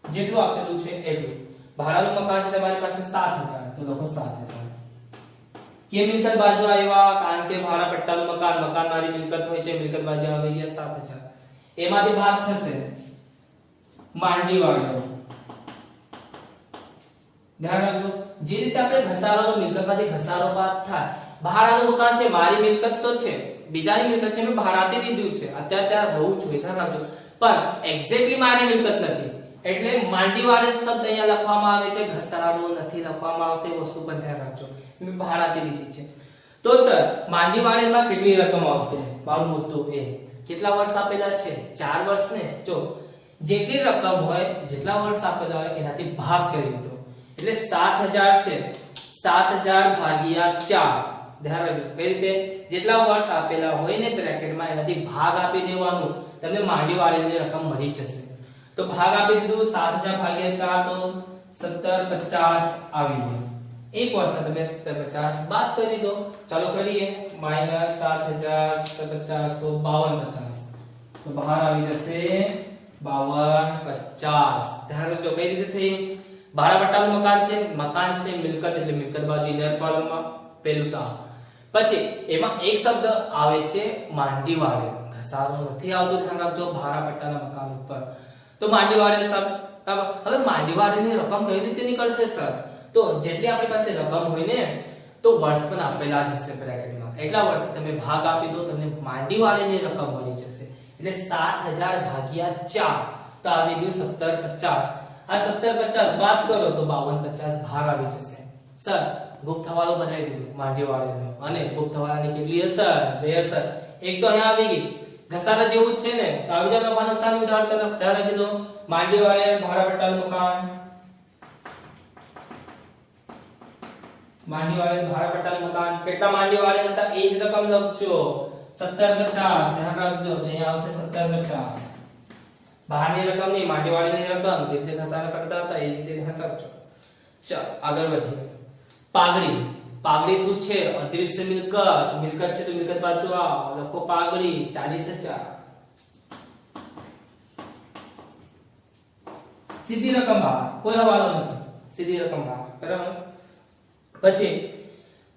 જેટલું આપેલું છે એટલું. ભાડાનું મકાન છે તમારી પાસે 7000 તો લખો 7000. કે મિલકત બાજુ આવ્યા કારણ કે ભાડા પટ્ટાનું મકાન મારી મિલકત હોય છે. મિલકત બાજુ આવી ગયા 7000. એમાંથી બાદ થશે માંડી વાળો. ધ્યાન રાખજો. જે રીતે આપણે ઘસારાનો મિલકતમાંથી ઘસારો બાદ થાય. ભાડાનું મકાન છે મારી મિલકત તો છે, બીજાની મિલકત છે, મેં ભાડાથી લીધું છે, અત્યારે ત્યાં રહું છું. ધ્યાન રાખજો. પણ એક્ઝેક્ટલી મારી મિલકત નથી એટલે માંડીવાળે શબ્દ અહીંયા લખવામાં આવે છે. ઘસારો નથી લખવામાં આવશે. એ વસ્તુ પર ધ્યાન રાખજો. મેં ભાડાથી લીધી છે તો સર માંડીવાળેમાં કેટલી રકમ આવશે? મારો મુદ્દો એ કેટલા વર્ષ આપેલા છે? 4 વર્ષ ને. જો જેટલી રકમ હોય જેટલા વર્ષ આપેલા હોય એનાથી ભાગ કરી દો. એટલે 7000 છે. 7000 ભાગ્યા 4. ધ્યાન રાખજો. કઈ રીતે? જેટલા વર્ષ આપેલા હોય ને બ્રેકેટમાં એનાથી ભાગ આપી દેવાનું. તમને માંડીવાળેની રકમ મળી જશે. તો ભાગ આપી દીધું 7000 ભાગ્યા 4 તો 1750 આવી ગયું. એક વર્ષના તમે 1750 બાદ કરી દો. ચાલો કરીએ. -7000 1750 તો 5250 તો બહાર આવી જશે 5250. ધ્યાન રાખજો. કઈ રીતે થઈ? ભાડા પટ્ટાનું મકાન છે. મકાન છે મિલકત એટલે મિલકત બાજુ ઇનર કોલમમાં પેલું તા. પછી એમાં એક શબ્દ આવે છે માંડીવાળે. ઘસારો નથી આવતો. ધ્યાન રાખજો. ભાડા પટ્ટાના મકાન ઉપર તો માંડીવાળે શબ્દ. હવે માંડીવાળેની રકમ કઈ રીતે નીકળશે સર? તો જેટલી આપણી પાસે રકમ હોય ને તો વર્ષ પણ આપેલા જ હશે બ્રેકેટમાં. એટલા વર્ષ તમે ભાગ આપી દો તમને માંડીવાળેની રકમ મળી જશે. એટલે 7000 ભાગ્યા 4 તો આવી ગયું 1750. આ 1750 બાદ કરો તો 5250 બહાર આવી જશે. સર ગુપ્ત હવાલો બનાવી દીધું માંડીવાળેનો અને ગુપ્ત હવાલાની કેટલી અસર? 2 અસર. એક તો અહીંયા આવી ગઈ ઘસારા જેવું જ છે ને. તો આવી જાવ નફા નુકસાન ઉધાર તરફ. ધ્યાન રાખી દો. માંડીવાળે ભાડા પટ્ટાનું મકાન. માંડીવાળે ભાડા પટ્ટાનું મકાન. કેટલા માંડીવાળે હતા એ જ રકમ લખજો 1750. ધ્યાન રાખજો. તો અહીંયા આવશે 1750. બહારની રકમ ની માંડીવાળીની રકમ જે રીતે ઘસારા કરતા હતા એ રીતે ધ્યાન રાખજો. ચાલો આગળ વધીએ. પાઘડી. પાઘડી શું છે? અદૃશ્ય મિલકત. મિલકત છે તો મિલકત બાજુ આવો લખો પાઘડી 40000. સીધી રકમ બહાર. કોઈ હવાલો નથી. સીધી રકમ બહાર. બરાબર. પછી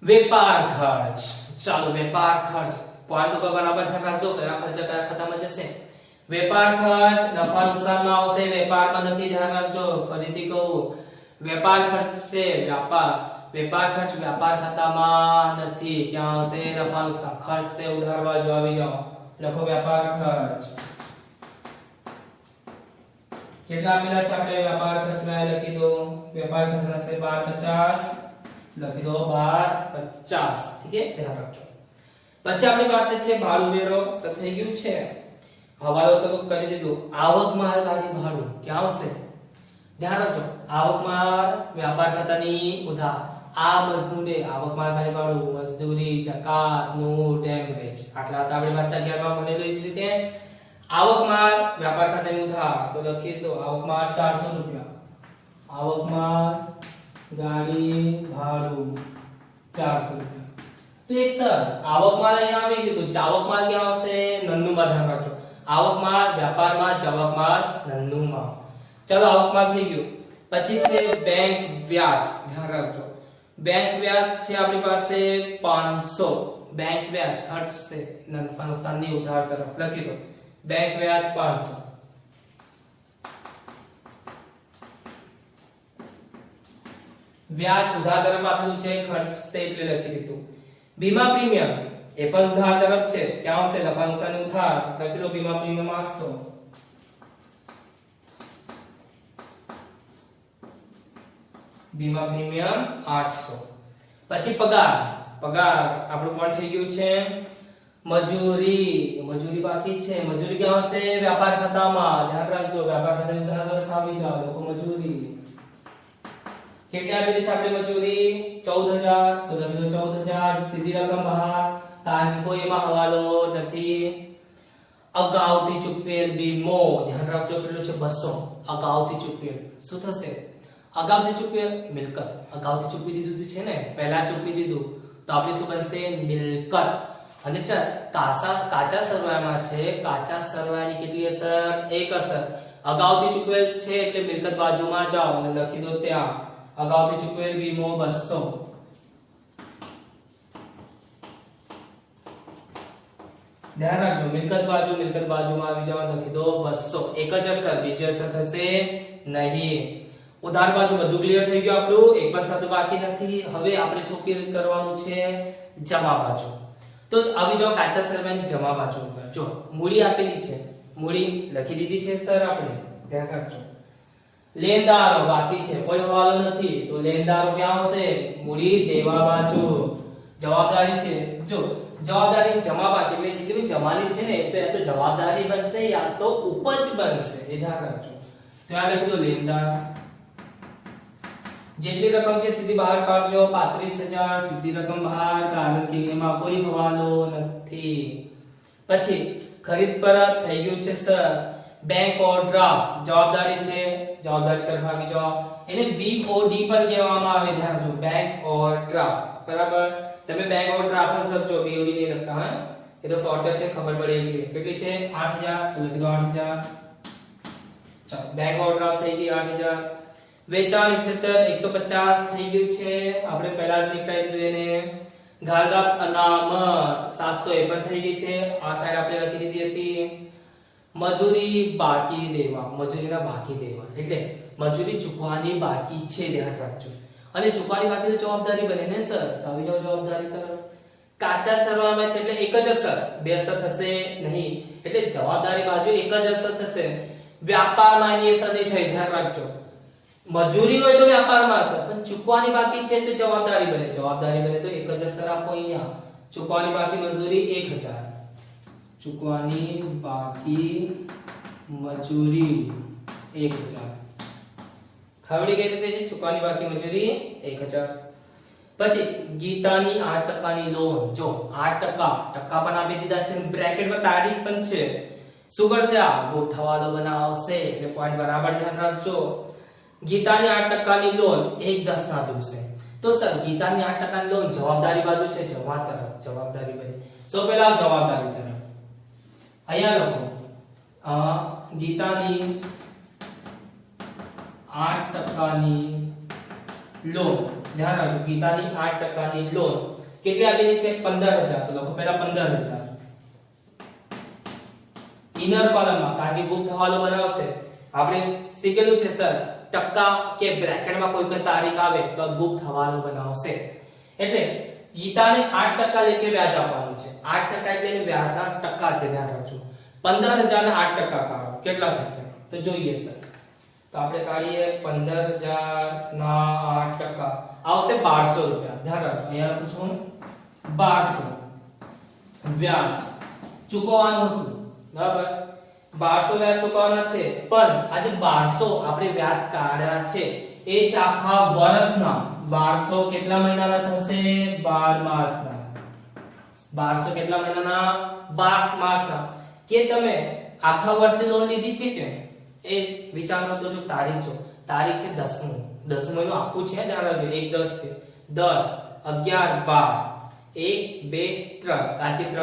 વેપાર ખર્ચ. ચાલો વેપાર ખર્ચ પોઈન્ટ ઉપર બરાબર ધ્યાન રાખજો. કયા ખર્ચ કયા ખાતામાં જશે? વેપાર ખર્ચ નફા નુકસાનમાં આવશે. વેપારમાં નથી. ધ્યાન રાખજો. ફરીથી કહું વેપાર ખર્ચ છે વ્યાપાર. વેપાર ખર્ચ વ્યાપાર ખાતામાં નથી. ક્યાં આવશે? નફા નુકસાન. ખર્ચ છે ઉધાર બાજુ આવી જાઓ લખો વેપાર ખર્ચ. કેટલા આપેલા છે આપણે વેપાર ખર્ચના? લખી દો. વેપાર ખર્ચના છે 1250 લખી દો 1250. ઠીક છે ધ્યાન રાખજો. પછી આપણી પાસે છે ભાડું વેરો થઈ ગયું છે, હવાલો તો કરી દીધું, આવક માલ ગાડી ભાડું ક્યાં આવશે? ધ્યાન રાખજો, આવક માલ વ્યાપાર ખાતાની ઉધાર, આ મજદૂરી આવક માલ ગાડી ભાડું, મજદૂરી, જકાત, નોટ, એવરેજ, આટલા હતા આપણી પાસે 11 માં ભણેલું એ જ રીતે આવક માલ વ્યાપાર ખાતાની ઉધાર તો લખી દો આવક માલ 400 રૂપિયા, આવક માલ ગાડી ભાડું 400 રૂપિયા. તો એક સર આવક માલ અહીંયા આવી ગયું તો જાવક માલ ક્યાં આવશે? નન્નું માં. ધ્યાન રાખજો, આવક માલ વ્યાપારમાં, જાવક માલ નન્નું માં. ચલો આવક માલ થઈ ગયું. પછી છે બેંક વ્યાજ. ધ્યાન રાખજો, બેંક વ્યાજ છે આપણી પાસે 500, બેંક વ્યાજ ખર્ચ છે નફા નુકસાનની ઉધાર તરફ લખી દો, બેંક વ્યાજ 500. વ્યાજ ઉધાર તરફ આપેલું છે, ખર્ચ છે એટલે લખી દીધું. બીમા પ્રીમિયમ એ પણ ઉધાર તરફ છે, ક્યાં આવશે? નફા નુકસાનની ઉધાર લખી દો, બીમા પ્રીમિયમ 800. બીમા પ્રીમિયમ 800. પછી પગાર, પગાર આપણું પણ થઈ ગયું છે. મજૂરી, મજૂરી બાકી છે, મજૂરી ક્યાં આવશે? વ્યાપાર ખાતામાં. ધ્યાન રાખજો, વ્યાપાર ખાતાની ઉધાર તરફ આવી જાવ લોકો મજૂરી કેટલી આપેલી છે આપણે મજૂરી? 14000 તો લખી દો 14000. સીધી રકમ બહાર કારણ કે કોઈ એમાં હવાલો નથી. અગાઉથી ચૂકવેલ બીમો, ધ્યાન રાખજો કેટલું છે? 200. અગાઉથી ચૂકવેલ શું થશે? અગાઉથી ચૂકવેલ મિલકત, અગાઉથી ચૂકવી દીધું છે ને, પહેલા ચૂકવી દીધું તો આપણે શું બનશે? મિલકત. અને કાચા સરવાળામાં છે, કાચા સરવાળાની કેટલી અસર? એક અસર. અગાઉથી ચૂકવેલ છે એટલે મિલકત બાજુમાં જાઓ અને લખી દો ત્યાં અગાઉથી ચૂકવેલ બીમો 200. ધ્યાન રાખજો, મિલકત બાજુમાં આવી જવા લખી દો 200. એક જ અસર, બીજી અસર થશે નહીં. ઉધાર બાજુ બધું ક્લિયર થઈ ગયું આપણું, એક પણ શબ્દ બાકી નથી. હવે આપણે શું કરવાનું છે? જમા બાજુ. તો આવી જાઓ કાચા સરવાળાની જમા બાજુ ઉપર. જો મૂડી આપેલી છે, મૂડી લખી દીધી છે સર આપણે, ધ્યાન રાખજો. લેનદારો બાકી છે, કોઈ હવાલો નથી તો લેનદારો ક્યાં આવશે? મૂડી દેવા બાજુ. જવાબદારી છે, જો જવાબદારી જમા બાકી એટલે જેટલી જમાની છે ને તો જવાબદારી બનશે યા તો ઉપજ બનશે, એ ધ્યાન રાખજો. તો આ લખી દો લેનદાર. જેટલી રકમ છે સીધી બહાર કાઢજો, 35000 સીધી રકમ બહાર કારણ કે એમાં કોઈ હવાલો નથી. પછી ખરીદ પરત થઈ ગયું છે સર. બેંક ઓવરડ્રાફ્ટ જવાબદારી છે, જવાબદારી તરફ આવી જાઓ. એને BOD પણ કહેવામાં આવે, ધ્યાન રાખજો, બેંક ઓવરડ્રાફ્ટ. બરાબર, તમે બેંક ઓવરડ્રાફ્ટ જ લખજો, BOD નહીં લખતા. હા, એ તો શોર્ટકટ છે, ખબર પડે એટલે. કેટલી છે? 8000 તો લખી દો 8000. ચાલો, બેંક ઓવરડ્રાફ્ટ થઈ ગઈ 8000. વેચાણ 150 થઈ ગયું છે, આપણે પહેલા જ નીકળી દીધું એને. ઘાલદાત અનામત 700 એ પણ થઈ ગઈ છે, આ સાઈડ આપણે લખી દીધી હતી. મજૂરી બાકી દેવા, મજૂરીના બાકી દેવા એટલે મજૂરી ચૂકવાની બાકી છે, ધ્યાન રાખજો. અને ચૂકવાની બાકી તો જવાબદારી બને ને સર, તો આવી જાવ જવાબદારી તરફ. કાચા સરવાળામાં છે એટલે એક જ અસર, બે અસર થશે નહીં, એટલે જવાબદારી બાજુ એક જ અસર થશે. વ્યાપારમાં એની અસર નહીં થઈ, ધ્યાન રાખજો. મજૂરી હોય તો વ્યાપારમાં અસર, પણ ચૂકવાની બાકી છે તો જવાબદારી બને, જવાબદારી બને તો એક જ અસર આપો અહીંયા. ચૂકવાની બાકી મજૂરી 1000, ચૂકવાની બાકી મજૂરી 1000. ખવડી કઈ રીતે છે? ચૂકવાની બાકી મજૂરી 1000. પછી ગીતાની 8% ની લોન, જો 8% ટકા પણ આપી દીધા છે, બ્રેકેટમાં તારીખ પણ છે. શું કરશે? આ ગુપ્ત હવાલો બનાવશે, એટલે પોઈન્ટ બરાબર ધ્યાન રાખજો. ગીતાની 8% ની લોન 1/10 ના દિવસે. તો સર ગીતાની 8% ની લોન જવાબદારી બાજુ છે, જમા તરફ જવાબદારી બની. સો પહેલા જવાબદારી તરફ અહીંયા લખો ગીતાની 8% ની લોન. ધ્યાન રાખજો, ગીતાની 8% ની લોન કેટલી આપેલી છે? 15000. તો લખો પહેલા 15000 ઇનર કોલમમાં, કારણ કે ગુપ્ત હવાલો બનાવશે. આપણે શીખેલું છે સર, ટકા કે બ્રેકેટમાં કોઈ પણ તારીખ આવે તો ગુપ્ત હવાલો બનાવશે. એટલે ગીતાને 8% લેખે વ્યાજ આપવાનું છે. 8% એટલે વ્યાજના ટકા છે, ધ્યાન રાખજો. 15000 ના 8% કાઢો, કેટલા થશે? તો જોઈએ સર, તો આપણે કાઢીએ 15000 ના 8% આવશે 1200 રૂપિયા. ધ્યાન રાખજો, અહીંયા લખું છું 1200. વ્યાજ ચૂકવવાનું હતું, બરાબર 1200 વ્યાજ ચૂકવવાના છે, પણ આજે 1200 આપણે વ્યાજ કાઢ્યા છે એ છે આખા વર્ષના. 1200 કેટલા મહિનાના થશે? 12 માસના. 1200 કેટલા મહિનાના? 12 માસના. કે તમે આખા વર્ષની લોન લીધી છે કે એ વિચારનો તો જો તારીખ જો તારીખ છે 10મું મહિનો આખું છે, ધ્યાન રાખજો 1 10 છે, 10 11 12 1 2 3 તારીખ 3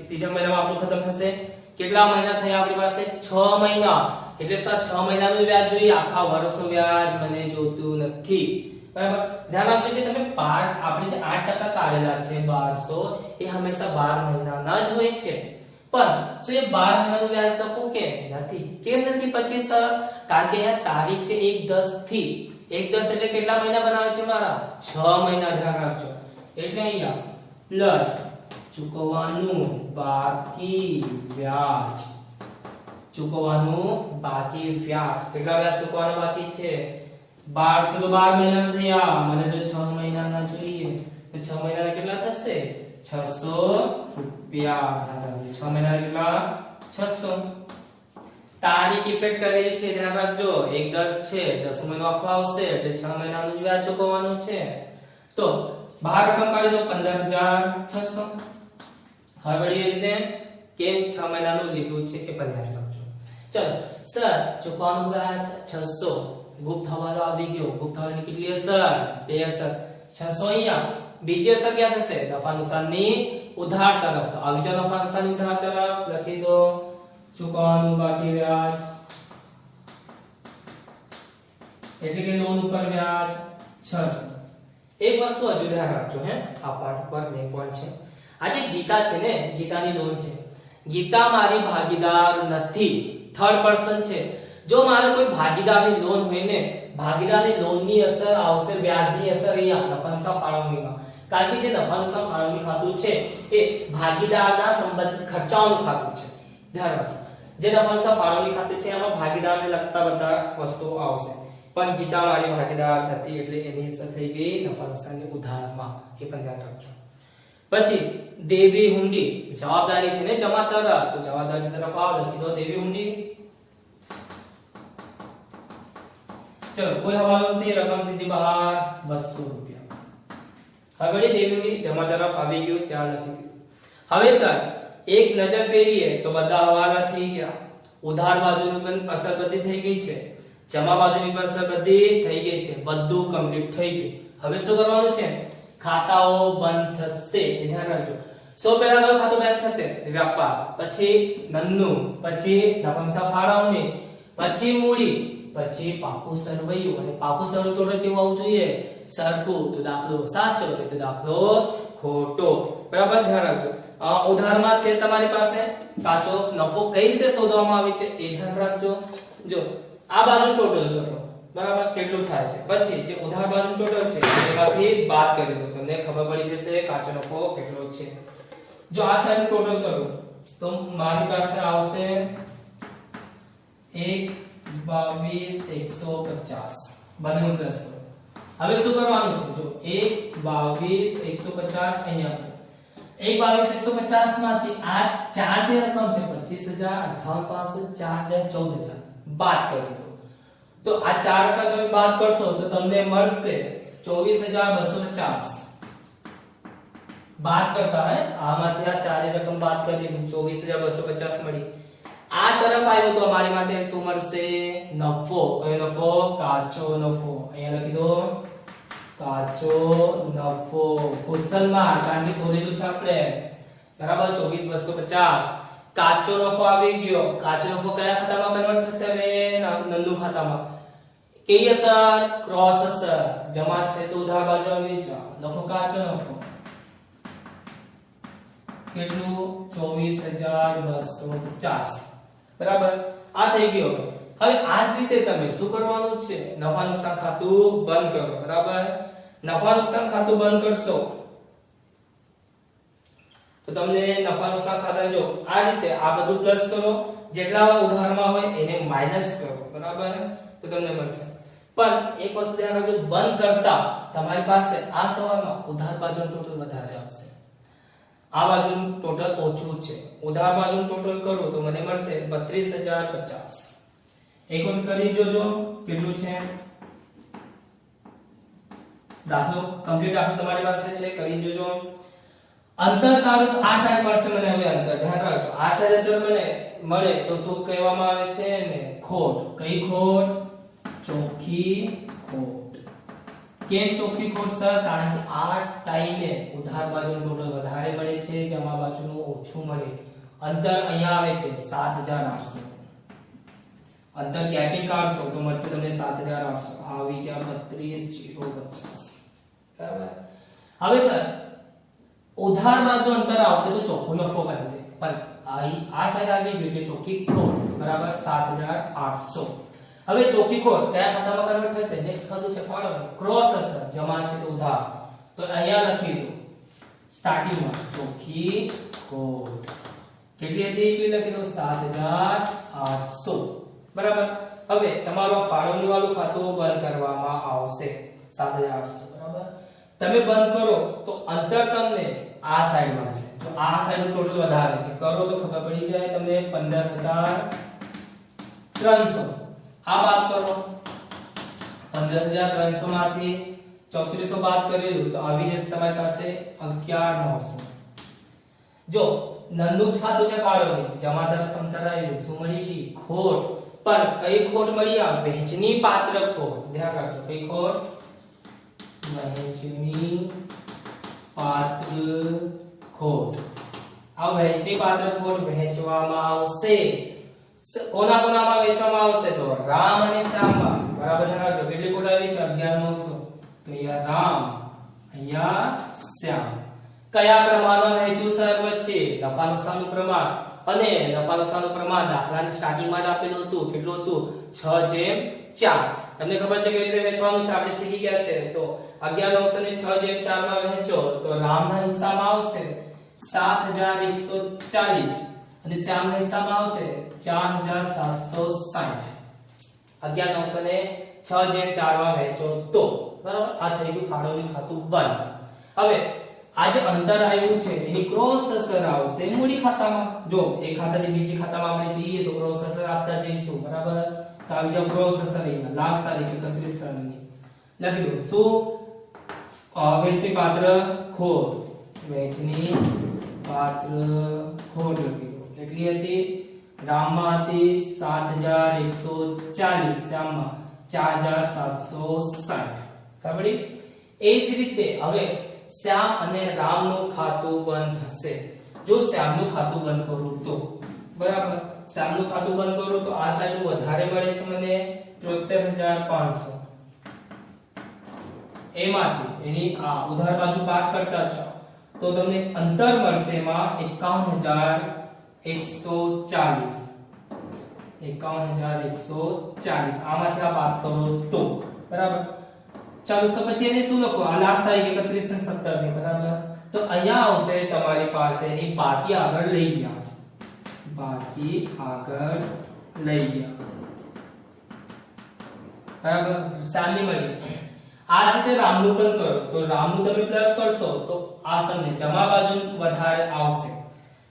ત્રીજા મહિનામાં આપણું ખતમ થશે. કેટલા મહિના થયા આપણી પાસે? 6 મહિના. એટલે સર 6 મહિનાનું વ્યાજ જોઈએ, આખા વર્ષનું વ્યાજ મને જોતું નથી, બરાબર. ધ્યાન રાખજો જે તમે પાર્ટ આપણે જે 8% કાઢેલા છે 1200 એ હંમેશા 12 મહિનાના જ હોય છે, પણ શું એ 12 મહિનાનું વ્યાજ લખું કે નથી? કેમ નથી? પછી સર કારણ કે આ તારીખ છે 1/10 થી 1/10 એટલે કેટલા મહિના બનાવે છે મારા? 6 મહિના. ધ્યાન રાખજો. એટલે અહીંયા પ્લસ ચૂકવવાનું બાકી વ્યાજ, ચૂકવવાનું બાકી વ્યાજ. કેટલા વ્યાજ ચૂકવવાના બાકી છે? 1200 તો 12 મહિના થયા, મને તો 6 મહિનાના જોઈએ, તો 6 મહિનાના કેટલા થશે? 600 રૂપિયા. 6 મહિનાના કેટલા? 600. તારીખ ઇફેક્ટ કરેલી છે, ધ્યાન રાખજો. 1/10 છે, 10 મહિનો આખો આવશે એટલે 6 મહિનાનું વ્યાજ ચૂકવવાનું છે. તો બહાર રકમ કાઢી દો 15600. હવે વળી રીતે કેમ 6 મહિનાનું લીધું છે એ પણ ધ્યાન રાખજો. ચલો સર ચૂકવવાનું વ્યાજ 600 ગુપ્ત હવાલો આવી ગયો. ગુપ્ત હવાલાની કેટલી અસર? 2 અસર. 600 અહીંયા. બીજી અસર ક્યાં થશે? નફા નુકસાનની ઉધાર તરફ. તો આવી જાવ નફા નુકસાનની ઉધાર તરફ, લખી દો ચૂકવવાનું બાકી વ્યાજ એટલે કે લોન ઉપર વ્યાજ 600. એક વસ્તુ હજુ ધ્યાન રાખજો, હે આ પાઠ પર મેં કોણ છે? આજે ગીતા છે ને, ગીતાની લોન છે. ગીતા મારી ભાગીદાર નથી, થર્ડ પર્સન છે. જો મારો કોઈ ભાગીદારની લોન હોય ને, ભાગીદારની લોનની અસર આવશે વ્યાજની અસર અહીંયા નફા નુકસાન ફાળવણીમાં. કારણ કે જે નફા નુકસાન ફાળવણી ખાતું છે એ ભાગીદારના સંબંધિત ખર્ચાઓનું ખાતું છે. ધ્યાન રાખજો. જે નફા નુકસાન ફાળવણી ખાતું છે એમાં ભાગીદારને લગતા બધા વસ્તુઓ આવશે, પણ ગીતા મારી ભાગીદાર નથી એટલે એની અસર થઈ ગઈ નફા નુકસાનની ઉધારમાં. એ પણ ધ્યાન રાખજો. પછી દેવી હુંડી જવાબદારી છે ને જમા તરફ, તો જવાબદારી તરફ આવો, લખી દો દેવી હુંડી. ચલો કોઈ હવાલો નથી, રકમ સીધી બહાર 200 રૂપિયા. હવે દેવી હુંડી જમા તરફ આવી ગયું, ત્યાં લખી દીધું. હવે સર એક નજર ફેરીએ તો બધા હવાલા થઈ ગયા. ઉધાર બાજુની પણ અસર બધી થઈ ગઈ છે, જમા બાજુની પણ અસર બધી થઈ ગઈ છે, બધું કમ્પ્લીટ થઈ ગયું. હવે શું કરવાનું છે? ખાતાઓ બંધ થશે, ધ્યાન રાખજો. સો પહેલા કયું ખાતું બંધ થશે? વ્યાપાર, પછી ધંધો, પછી નફા નુકસાન ફાળવણી, પછી મૂડી, પછી પાકું સરવૈયું. અને પાકું સરવૈયું તો કેવું આવવું જોઈએ? સરખું. તો દાખલો સાચો તો દાખલો ખોટો, બરાબર. ધ્યાન રાખજો. ઉધારમાં છે તમારી પાસે કાચો નફો કઈ રીતે શોધવામાં આવે છે એ ધ્યાન રાખજો. જો આ બાજુ ટોટલ કરો, બરાબર, કેટલું થાય છે. પછી જે ઉધાર બાજુ ટોટલ છે એમાંથી બાદ કરી દો, તમને ખબર પડી જશે કાચો નફો કેટલો છે. જો આ સાઈડ ટોટલ કરો તો મારી પાસે આવશે 1,22,150 બંને પ્લસ કરો. હવે શું કરવાનું છે? જો 1,22,150 અહીંયા 1,22,150 માંથી આ ચાર જે રકમ છે 25,000, 58,500, 4,000, 14,000 બાદ કરી દો. તો આ ચાર રકમ તમે બાદ કરશો તો તમને મળશે 24,250. બાદ કરતા હે આમાંથી આ ચારે રકમ બાદ કરી 24,250 મળી. આ તરફ આવ્યો તો અમારી માટે શું મળશે? નફો. કયો નફો? કાચો નફો. અહીંયા લખી દો કાચો નફો. કુશલમાં કારણ કે શોધેલું છે આપણે, બરાબર. 24,250 કાચો નફો આવી ગયો. કાચો નફો કયા ખાતામાં કન્વર્ટ થશે? હવે નંદુ ખાતામાં. કઈ અસર? ક્રોસ અસર. જમા છે તો ઉધાર બાજુ આવી છે, લખો કાચો નફો કેટલું? 24,250, બરાબર. આ થઈ ગયો. હવે આ જ રીતે તમે શું કરવાનું છે? નફા નુકસાન ખાતું બંધ કરો, બરાબર. નફા નુકસાન ખાતું બંધ કરશો તો તમને નફા નુકસાન ખાતા જો આ રીતે આ બધું પ્લસ કરો, જેટલા ઉધારમાં હોય એને માઈનસ કરો, બરાબર, તો તમને મળશે. પણ એક વસ્તુ ધ્યાન રાખજો, બંધ કરતા તમારી પાસે આ સવાલમાં ઉધાર બાજુનો ટોટલ વધારે આવશે. આ બાજુનું ટોટલ ઓછું છે, ઉધાર બાજુનું ટોટલ કરું તો મને મળશે 32,050. એક વખત કરી જોજો કેટલું છે. દાખલો કમ્પ્લીટ દાખલો તમારી પાસે છે, કરી જોજો. અંતર કાઢો તો આ સાઈડ મળશે મને. હવે અંતર ધ્યાન રાખજો, આ સાઈડ અંતર મને મળે તો શું કહેવામાં આવે છે ને? ખોટ. કઈ ખોટ? ચોખ્ખી ખોટ. કેમ ચોખ્ખી ખોટ સર? કારણ કે આ ટાઈમે ઉધાર બાજુનું ટોટલ વધારે મળે છે, જમા બાજુનું ઓછું મળે. અંતર અહીંયા આવે છે 7,800. અંતર ગેપિંગ કાઢશો તો મળશે તમને 7,800. આવી ગયા 32,050. બરાબર. હવે સર ઉધાર બાજુ અંતર આવતે તો ચોખ્ખો નફો બનતે, પણ આ સાઈડ આવી ગયું એટલે ચોખ્ખી ખોટ. બરાબર. 7,800. હવે ચોખ્ખી ખોટ કયા ખાતામાં કન્વર્ટ થશે? નેક્સ્ટ ખાતું છે ફાળો, ક્રોસ હશે, જમા છે તો ઉધાર. તો અહીંયા લખી દો સ્ટાર્ટિંગમાં ચોખ્ખી ખોટ કેટલી હતી? એટલી લખી દો 7,800. બરાબર. હવે તમારો ફાળોનું વાળું ખાતું બંધ કરવામાં આવશે 7,800. બરાબર. તમે બંધ કરો તો અંતર તમને આ સાઈડ મળશે. તો આ સાઈડનું ટોટલ વધારે છે, કરો તો ખબર પડી જાય તમને 15,300. આ બાદ કરો 15,300 માંથી 3400 બાદ કરેલું તો આવી જશે તમારી પાસે 11,900. જો નંદુક ખાતું છે ફાળોની, જમા તરફ અંતર આવ્યું, શું મળી ગઈ? ખોટ. પણ કઈ ખોટ મળી? આ વહેંચણી પાત્ર ખોટ. ધ્યાન રાખજો, કઈ ખોટ? વહેંચણી પાત્ર ખોટ. આ વહેંચણી પાત્ર ખોટ વહેંચવામાં આવશે. કોના કોનામાં વહેંચવામાં આવશે? તો રામ અને શ્યામમાં. બરાબર. ધ્યાન રાખજો કેટલી ખોટ આવી છે? 11,900. તો અહીંયા રામ, અહીંયા શ્યામ. કયા પ્રમાણમાં વહેંચ્યું સર? વચ્ચે નફા નુકસાનનું પ્રમાણ. અને નફા નુકસાનનું પ્રમાણ દાખલાની સ્ટાર્ટિંગમાં જ આપેલું હતું. કેટલું હતું? 6/4. તમને ખબર છે કે રીતે વહેંચવાનું છે, આપણે શીખી ગયા છે. તો 11,900 ને 6/4 માં વહેંચો તો રામના હિસ્સામાં આવશે 7,140 અને શ્યામના હિસ્સામાં આવશે 4,760. 11,900 ને 6/4 માં વહેંચો તો બરાબર. આ થઈ ગયું ફાળોનું ખાતું બંધ. હવે આ જે અંતર આવ્યું છે એની ક્રોસ અસર આવશે મૂડી ખાતામાં. જો એક ખાતાથી બીજી ખાતામાં આપણે જઈએ તો ક્રોસ અસર આપતા જઈશું. બરાબર. તો આવી જાવ ક્રોસ અસર અહીંયા લાસ્ટ તારીખ 31 લખી દો. શું? વહેંચણી પાત્ર ખોટ. વહેંચણી પાત્ર ખોટ લખી દો. એટલી હતી રામમાં હતી 7,140, શ્યામમાં 4,760. ખબર? એ જ રીતે હવે શ્યામ અને રામનું ખાતું બંધ થશે. જો શ્યામનું ખાતું બંધ કરું તો બરાબર. શ્યામનું ખાતું બંધ કરું તો આ સાઈડ વધારે મળે છે મને 73,500. એમાંથી એની આ ઉધાર બાજુ બાદ કરતા જાઓ તો તમને અંતર મળશે એમાં 51,140. 51,140. આમાંથી આ બાદ કરો તો બરાબર. ચાલો તો પછી એને શું લખો? આ લાસ્ટ તારીખ 31 અને 17 ની. બરાબર. તો અહીંયા આવશે તમારી પાસે એની બાકી આગળ લઈ ગયા. બાકી આગળ લઈ ગયા. બરાબર. સાની મળી. આ રીતે રામનું પણ કરો તો રામનું તમે પ્લસ કરશો તો આ તમને જમા બાજુ વધારે આવશે.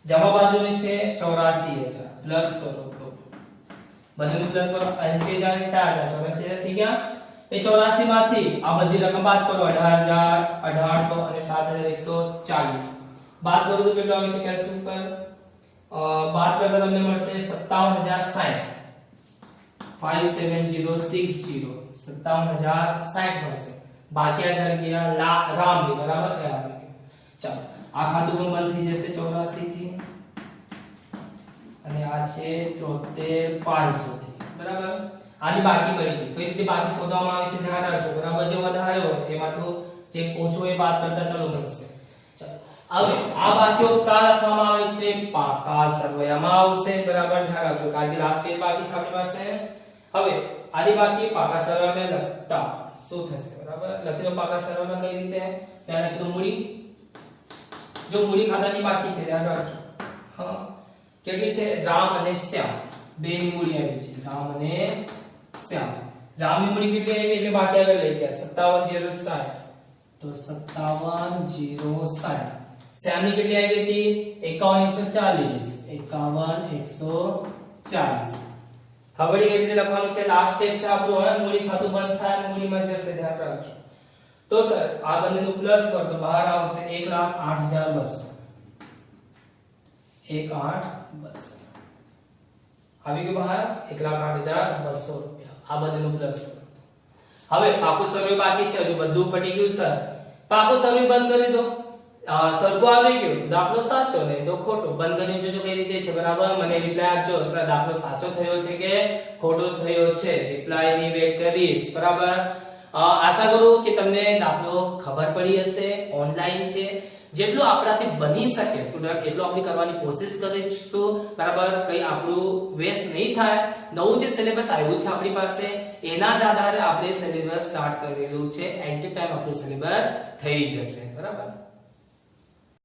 જમા બાજુની છે 84,000 પ્લસ કરો તો બંનેનું પ્લસ કરો 80,000 અને 4,000 84,000 થઈ ગયા. એ 84 માંથી આ બધી રકમ બાદ કરો 18,800 અને 7,140 બાદ કરો તો કેટલું આવે છે? કેલ્ક્યુલેશન પર બાદ કરતા તમને મળશે 57,060. 57060 57,060 મળશે. બાકી આગળ ગયા રામની. બરાબર. એ આવી ગયું. ચાલો આ ખાતું પણ બંધ થઈ જશે 84 થી અને આ છે 73,500 થી. બરાબર. આની બાકી મળી ગઈ. કઈ રીતે બાકી શોધવામાં આવે છે ધ્યાન રાખજો. બરાબર. જે વધારે હોય એમાં તો જે ઓછો એ બાદ કરતા ચાલો મળશે. ચાલો હવે આ બાકીઓ કા લખવામાં આવે છે? પાકા સરવૈયામાં આવશે. બરાબર. ધ્યાન રાખજો કારણ કે લાસ્ટ યર બાકી છે આપણી પાસે. હવે આની બાકી પાકા સરવૈયામાં લખતા શું થશે? બરાબર. લખી દો પાકા સરવૈયામાં કઈ રીતે? ત્યાં લખી દો મૂડી. જો મૂડી ખાતાની બાકી છે ધ્યાન રાખજો. હા કેટલી છે? રામ અને શ્યામ બે ની મૂડી આવી છે. રામ અને શ્યામ. રામની મૂડી કેટલી આવી એટલે બાકી આગળ લઈ ગયા 57,060. તો 57,060 શ્યામની કેટલી આવી હતી 51 140 હવે કેવી રીતે લખવાનું છે લાસ્ટ સ્ટેપ છે આપણું હવે મૂડી ખાતું બંધ થાય અને મૂડીમાં જશે ધ્યાન રાખજો તો સર આ બંનેનું પ્લસ કર તો બહાર આવશે 1,08,200 આવી ગયું બહાર 1,08,200 રૂપિયા આ બંનેનું પ્લસ હવે પાકું સર્વે બાકી છે હજુ બધું પટી ગયું સર પાકું સર્વે બંધ કરી દો સરખું આવી ગયું દાખલો સાચો નહીં તો ખોટો બંધ કરી જોજો કઈ રીતે છે બરાબર મને રિપ્લાય આપજો સર દાખલો સાચો થયો છે કે ખોટો થયો છે રિપ્લાય ની વેટ કરીશ બરાબર આશા કરું કે તમને દાખલો ખબર પડી હશે ઓનલાઈન છે જેટલું આપણાથી બની શકે સ્ટુડન્ટ એટલું આપણે કરવાની કોશિશ કરીશું બરાબર કઈ આપણું વેસ્ટ નહીં થાય નવું જે સિલેબસ આવ્યું છે આપણી પાસે એના જ આધારે આપણે સિલેબસ સ્ટાર્ટ કરેલું છે એટ ધ ટાઈમ આપણું સિલેબસ થઈ જશે બરાબર